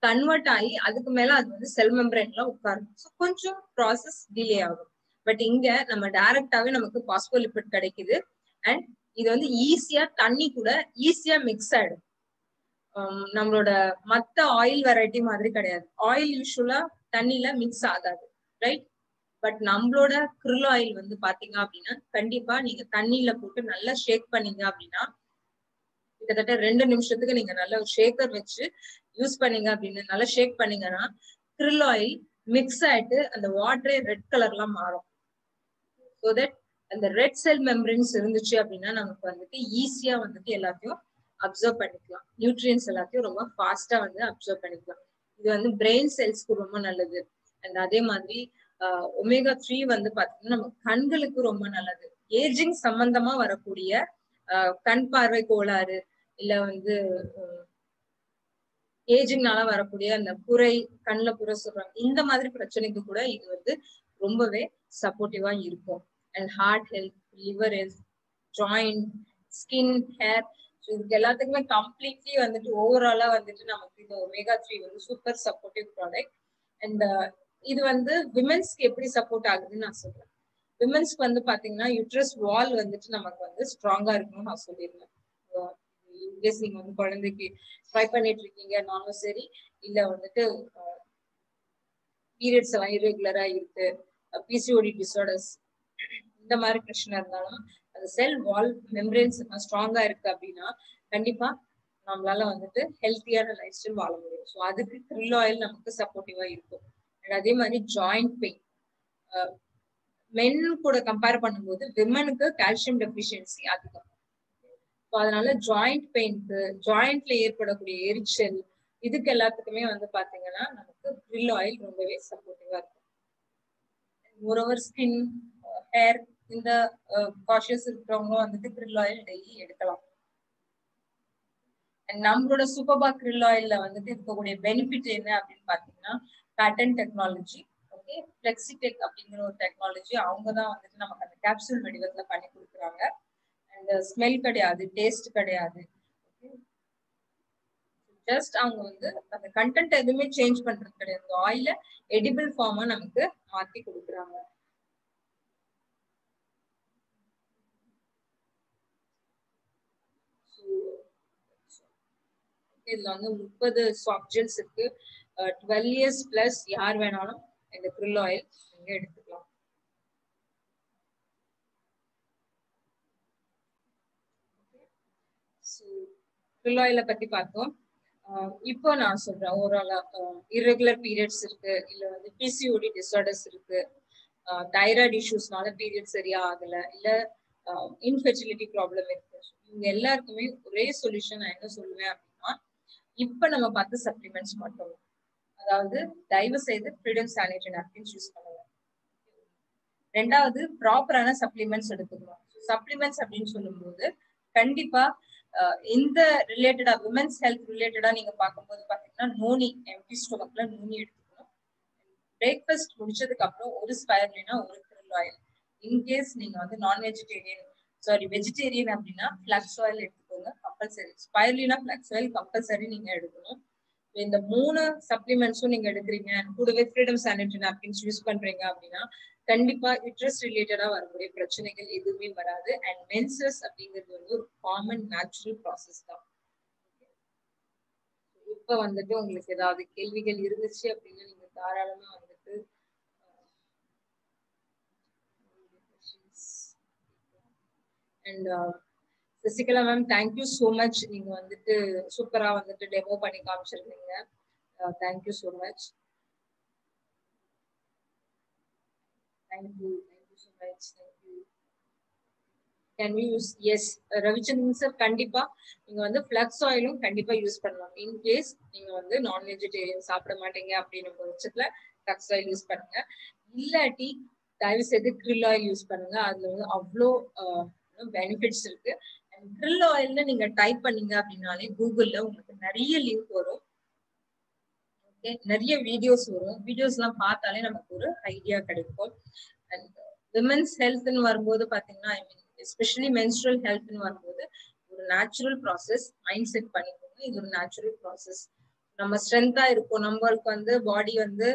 கன்வெர்ட் ஆகி அதுக்கு மேல அது வந்து செல் மெம்பரேன்ல உட்காரும். ஸோ கொஞ்சம் ப்ராசஸ் டிலே ஆகும். பட் இங்க நம்ம டைரக்டாவே நமக்கு பாஸ்போலிபிட் கிடைக்குது. அண்ட் இது வந்து ஈஸியா தண்ணி கூட ஈஸியா மிக்ஸ் ஆயிடும். நம்மளோட மத்த ஆயில் வெரைட்டி மாதிரி கிடையாது. ஆயில் யூஸ்வலா தண்ணில மிக்ஸ் ஆகாது, ரைட்? பட் நம்மளோட krill oil வந்து பாத்தீங்க அப்படின்னா கண்டிப்பா நீங்க தண்ணியில போட்டு நல்லா ஷேக் பண்ணீங்க அப்படின்னா கிட்டத்தட்ட 2 நிமிஷத்துக்கு நீங்க நல்ல ஒரு ஷேக்கர் வச்சு யூஸ் பண்ணீங்க அப்படின்னு நல்லா ஷேக் பண்ணீங்கன்னா krill oil மிக்ஸ் ஆயிட்டு அந்த வாட்டரே ரெட் கலர்லாம் மாறும். ஸோ தட் அந்த ரெட் செல் மெம்பரன்ஸ் இருந்துச்சு அப்படின்னா நமக்கு வந்துட்டு ஈஸியா வந்துட்டு எல்லாத்தையும் அப்சர்வ் பண்ணிக்கலாம். நியூட்ரியன்ஸ் எல்லாத்தையும் ரொம்ப ஃபாஸ்டா வந்து அப்சர்வ் பண்ணிக்கலாம். இது வந்து பிரெயின் செல்ஸ்க்கு ரொம்ப நல்லது. அண்ட் அதே மாதிரி omega-3 வந்து பாத்தீங்கன்னா நம்ம கண்களுக்கு ரொம்ப நல்லது. ஏஜிங் சம்பந்தமா வரக்கூடிய கண் பார்வை கோளாறு, இல்ல வந்து ஏஜிங்னால வரக்கூடிய அந்த புரை, கண்ணுல புரை சொல்றாங்க, இந்த மாதிரி பிரச்சனைக்கு கூட இது வந்து ரொம்பவே சப்போர்ட்டிவா இருக்கும். And heart health, liver health, joint, skin, hair, இதுக்கு எல்லாத்துக்குமே கம்ப்ளீட்லி வந்துட்டு ஓவராலா வந்துட்டு நமக்கு இந்த omega-3 வந்து சூப்பர் சப்போர்ட்டிவ் ப்ராடக்ட். அண்ட் இது வந்து விமென்ஸ்க்கு எப்படி சப்போர்ட் ஆகுதுன்னு நான் சொல்றேன். விமென்ஸ்க்கு வந்து பாத்தீங்கன்னா யூட்ரஸ் வால் வந்துட்டு நமக்கு வந்து ஸ்ட்ராங்கா இருக்கணும்னு நான் சொல்லியிருந்தேன். இன்கேஸ் நீங்க வந்து குழந்தைக்கு ட்ரை பண்ணிட்டு இருக்கீங்கன்னாலும் சரி, இல்ல வந்துட்டு பீரியட்ஸ் எல்லாம் இரெகுலரா இருக்கு, பிசிஓடி டிசார்டர்ஸ், இந்த மாதிரி பிரச்சனை இருந்தாலும் அந்த செல் வால் மெம்பரேன்ஸ் ஸ்ட்ராங்கா இருக்கு அப்படின்னா கண்டிப்பா நம்மளால வந்துட்டு ஹெல்த்தியான லைஃப் ஸ்டைல் வாழ முடியும். ஸோ அதுக்கு krill oil நமக்கு சப்போர்ட்டிவா இருக்கும். அதே மாதிரி ஜாயிண்ட் பெயின், மென் கூட கம்பேர் பண்ணும்போது விமனுக்கு கால்சியம் டெபிஷியன்சி அதிகம். ஸோ அதனால ஜாயிண்ட் பெயின்க்கு, ஜாயிண்ட்ல ஏற்படக்கூடிய எரிச்சல், இதுக்கு எல்லாத்துக்குமே வந்து பாத்தீங்கன்னா நமக்கு krill oil ரொம்பவே சப்போர்ட்டிவா இருக்கும். மோரோவர் ஸ்கின், ஹேர், இந்த காஷியஸ் இருக்கிறவங்களும் வந்துட்டு krill oil டெய்லி எடுக்கலாம். நம்மளோட சூப்பர்பா krill oilல வந்துட்டு இருக்கக்கூடிய பெனிஃபிட் என்ன அப்படின்னு பாத்தீங்கன்னா பேட்டன் டெக்னாலஜி. ஓகே, ஃபிளெக்சிடெக் அப்படிங்கிற ஒரு டெக்னாலஜி, அவங்கதான் வந்துட்டு நமக்கு அந்த கேப்சூல் வடிவத்துல பண்ணி கொடுக்குறாங்க. அந்த ஸ்மெல் கிடையாது, டேஸ்ட் கிடையாது. ஜஸ்ட் அவங்க வந்து அந்த கண்டென்ட் எதுவுமே சேஞ்ச் பண்றது கிடையாது. ஆயில எடிபிள் ஃபார்மா நமக்கு மாத்தி கொடுக்குறாங்க. இதுல வந்து 30 சாஃப்ட் ஜெல்ஸ் இருக்கு. 12 years பிளஸ் யார் வேணாலும் இந்த krill oil நீங்க எடுத்துக்கலாம். krill oil பத்தி பார்த்தோம். இப்போ நான் சொல்றேன் ஓவராலா, irregular periods இருக்கு, இல்ல வந்து பிசிஓடி டிசார்டர்ஸ் இருக்கு, தைராய்டு இஷ்யூஸ்னால பீரியட் சரியா ஆகல, இல்ல இன்ஃபெர்டிலிட்டி ப்ராப்ளம் இருக்கு, இவங்க எல்லாருக்குமே ஒரே சொல்யூஷன் நான் என்ன சொல்லுவேன் அப்படின்னா, இப்ப நம்ம பார்த்த சப்ளிமெண்ட்ஸ் மட்டும். அதாவது தயவு செய்து ஃப்ரீடம் சானிட்டரி நாப்கின்ஸ் யூஸ் பண்ணுங்க. ரெண்டாவது ப்ராப்பரான சப்ளிமெண்ட்ஸ் எடுத்துக்கணும். சப்ளிமெண்ட்ஸ் அப்படின்னு சொல்லும்போது கண்டிப்பா இந்த ரிலேட்டடா விமென்ஸ் ஹெல்த் ரிலேட்டடா நீங்க பார்க்கும்போது பாத்தீங்கன்னா நோனி, எம்டி ஸ்டொமக்ல நோனி எடுத்துக்கணும். பிரேக்ஃபாஸ்ட் முடிச்சதுக்கு அப்புறம் ஒரு ஸ்பைருலினா ஒரு krill ஆயில். இன்கேஸ் நீங்க வந்து நான் வெஜிடேரியன் வெஜிடேரியன் அப்படின்னா ஃபிளாக்ஸ் ஆயில் எடுத்துக்கோங்க compulsory. Spirulina flax oil compulsory நீங்க எடுக்கணும். இந்த 3 சப்ளிமெண்ட்ஸும் நீங்க எடுக்கிறீங்க, கூடவே ஃப்ரீடம் சானிட்டரி நாப்கின்ஸ் யூஸ் பண்றீங்க அப்படின்னா கண்டிப்பா யூட்ரஸ் ரிலேட்டடா வரக்கூடிய பிரச்சனைகள் எதுவுமே வராது. அண்ட் மென்சஸ் அப்படிங்கிறது வந்து ஒரு காமன் நேச்சுரல் ப்ராசஸ் தான். இப்ப வந்துட்டு உங்களுக்கு ஏதாவது கேள்விகள் இருந்துச்சு அப்படின்னா நீங்க தாராளமா வந்துட்டு and Sasikala ma'am, thank you so much. நீங்க வந்துட்டு சூப்பரா வந்துட்டு டெமோ பண்ணி காமிச்சிருக்கீங்க. Thank you so much. Thank you so much. Thank you. Can we use? Yes, Ravichandran sir, கண்டிப்பா நீங்க வந்து ஃபிளக்ஸ் ஆயிலும் கண்டிப்பா யூஸ் பண்ணலாம். இன்கேஸ் நீங்க வந்து நான் வெஜிடேரியன் சாப்பிட மாட்டீங்க அப்படின்னு பட்சத்துல ஃபிளக்ஸ் ஆயில் யூஸ் பண்ணுங்க. இல்லாட்டி தயவு செய்து krill ஆயில் யூஸ் பண்ணுங்க. அதுல வந்து அவ்வளோ பெனிஃபிட்ஸ் இருக்கு. அண்ட் krill ஆயில்னு நீங்க டைப் பண்ணீங்க அப்படின்னாலே கூகுள்ல உங்களுக்கு நிறைய லிங்க் வரும், நிறைய வீடியோஸ் வரும். வீடியோஸ் எல்லாம் பார்த்தாலே நமக்கு ஒரு ஐடியா கிடைக்கும். அண்ட் விமென்ஸ் ஹெல்த்னு வரும்போது பாத்தீங்கன்னா எஸ்பெஷலி மென்ஸ்ட்ரல் ஹெல்த்னு வரும்போது ஒரு நேச்சுரல் ப்ராசஸ். மைண்ட் செட் பண்ணிக்கோங்க, இது ஒரு நேச்சுரல் ப்ராசஸ். நம்ம ஸ்ட்ரென்த்தா இருக்கும், நம்மளுக்கு வந்து பாடி வந்து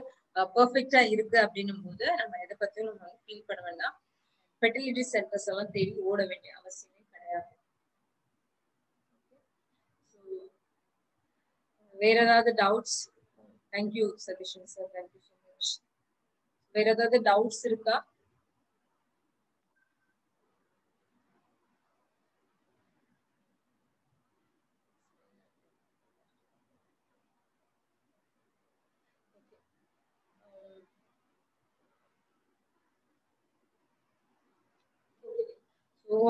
பெர்ஃபெக்டா இருக்கு அப்படின்னும் போது நம்ம எதை பத்தியும் நம்ம ஃபீல் பண்ண வேண்டாம். ஃபெர்டிலிட்டி சென்டர்ஸ் எல்லாம் தேடி ஓட வேண்டிய அவசியமே கிடையாது. வேற ஏதாவது doubts? Thank you Satheesan sir, thank you so much. வேற ஏதாவது டவுட்ஸ் இருக்கா?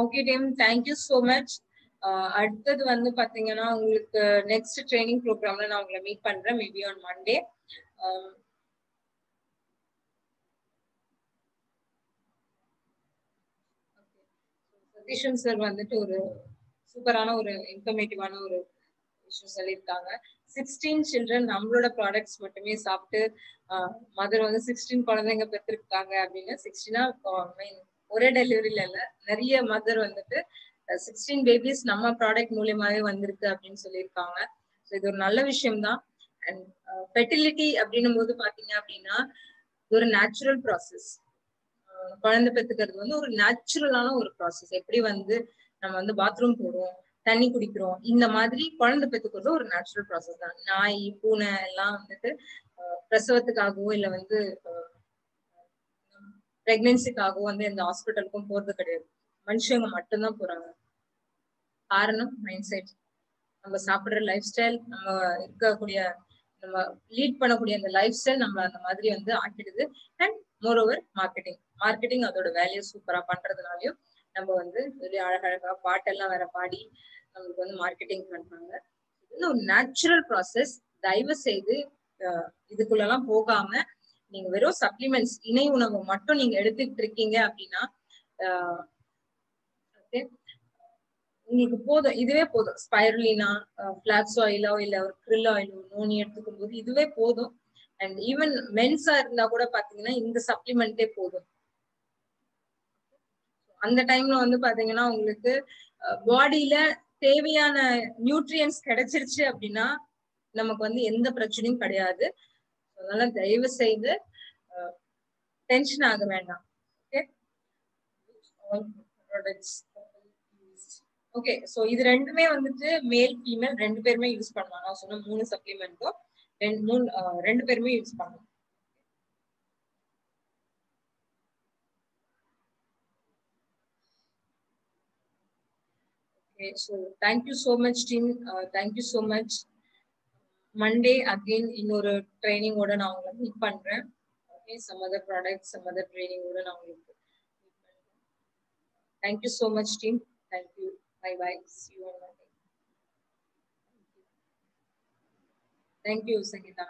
Okay team, thank you so much. அடுத்தது வந்து பாத்தீங்கன்னா உங்களுக்கு நெக்ஸ்ட் ட்ரைனிங் ப்ரோக்ராம்ல நான் உங்களை மீட் பண்றேன், maybe on Monday. Satheesan sir வந்துட்டு ஒரு சூப்பரான ஒரு இன்ஃபர்மேட்டிவான ஒரு விஷயம் சொல்லியிருக்காங்க. 16 சில்ட்ரன் நம்மளோட ப்ராடக்ட்ஸ் மட்டுமே சாப்பிட்டு மதர் வந்து 16 குழந்தைங்க பெற்றிருக்காங்க அப்படின்னு. 16 ஒரே டெலிவரியில இல்ல, நிறைய மதர் வந்துட்டு 16 பேபிஸ் நம்ம ப்ராடக்ட் மூலியமாவே வந்திருக்கு அப்படின்னு சொல்லியிருக்காங்க. ஸோ இது ஒரு நல்ல விஷயம் தான். அண்ட் ஃபெர்டிலிட்டி அப்படின்னும் போது பாத்தீங்க அப்படின்னா இது ஒரு நேச்சுரல் ப்ராசஸ். குழந்தை பெற்றுக்கிறது வந்து ஒரு நேச்சுரலான ஒரு ப்ராசஸ். எப்படி வந்து நம்ம வந்து பாத்ரூம் போறோம், தண்ணி குடிக்கிறோம், இந்த மாதிரி குழந்தை பெற்றுக்கிறது ஒரு நேச்சுரல் ப்ராசஸ் தான். நாய் பூனை எல்லாம் வந்துட்டு பிரசவத்துக்காகவோ இல்ல வந்து பிரெக்னன்சிக்காகவோ வந்து எந்த ஹாஸ்பிட்டலுக்கும் போறது கிடையாது. மனுஷங்க மட்டும்தான் போறாங்க. காரணம் மைண்ட் செட். நம்ம சாப்பிடுற லைஃப் ஸ்டைல், நம்ம இருக்கக்கூடிய நம்ம லீட் பண்ணக்கூடிய அந்த லைஃப் ஸ்டைல் நம்ம அந்த மாதிரி வந்து ஆக்கிடுது. அண்ட் மோரோவர் மார்க்கெட்டிங் அதோட வேலையை சூப்பரா பண்றதுனாலயும் நம்ம வந்து வெளியே அழகழகா பாட்டெல்லாம் வேற பாடி நம்மளுக்கு வந்து மார்க்கெட்டிங் பண்றாங்க. இது ஒரு நேச்சுரல் ப்ராசஸ். தயவு செய்து இதுக்குள்ளெல்லாம் போகாம நீங்க வெறும் சப்ளிமெண்ட்ஸ், இணை உணவு மட்டும் நீங்க எடுத்துக்கிட்டு இருக்கீங்க அப்படின்னா உங்களுக்கு போதும், இதுவே போதும். ஸ்பைருலினா, ஃபிளாக்ஸ் ஆயிலோ இல்ல ஒரு krill ஆயிலோ நோனி எடுத்துக்கும் போது இதுவே போதும். அண்ட் ஈவன் மென்ஸா இருந்தா கூட பாத்தீங்கன்னா இந்த சப்ளிமெண்டே போதும். அந்த டைம்ல வந்து பாத்தீங்கன்னா உங்களுக்கு பாடியில தேவையான நியூட்ரியன்ஸ் கிடைச்சிருச்சு அப்படின்னா நமக்கு வந்து எந்த பிரச்சனையும் கிடையாது. அதனால தயவு செய்து டென்ஷன் ஆக வேண்டாம். ஓகே, சோ இது ரெண்டுமே வந்துட்டு மேல் ஃபீமேல் ரெண்டு பேருமே யூஸ் பண்ணலாம். நான் சொன்ன 3 சப்ளிமெண்ட்டும் ரெண்டு பேருமே யூஸ் பண்ணலாம். Okay, so thank you so much team. Thank you so much. Monday again இன்னொரு ட்ரைனிங்கோட நான் உங்களை மீட் பண்றேன். Okay, some other products, some other training கூட நான் உங்களுக்கு Thank you so much team. Thank you. Bye bye. See you on Monday. Thank you Sangeeta.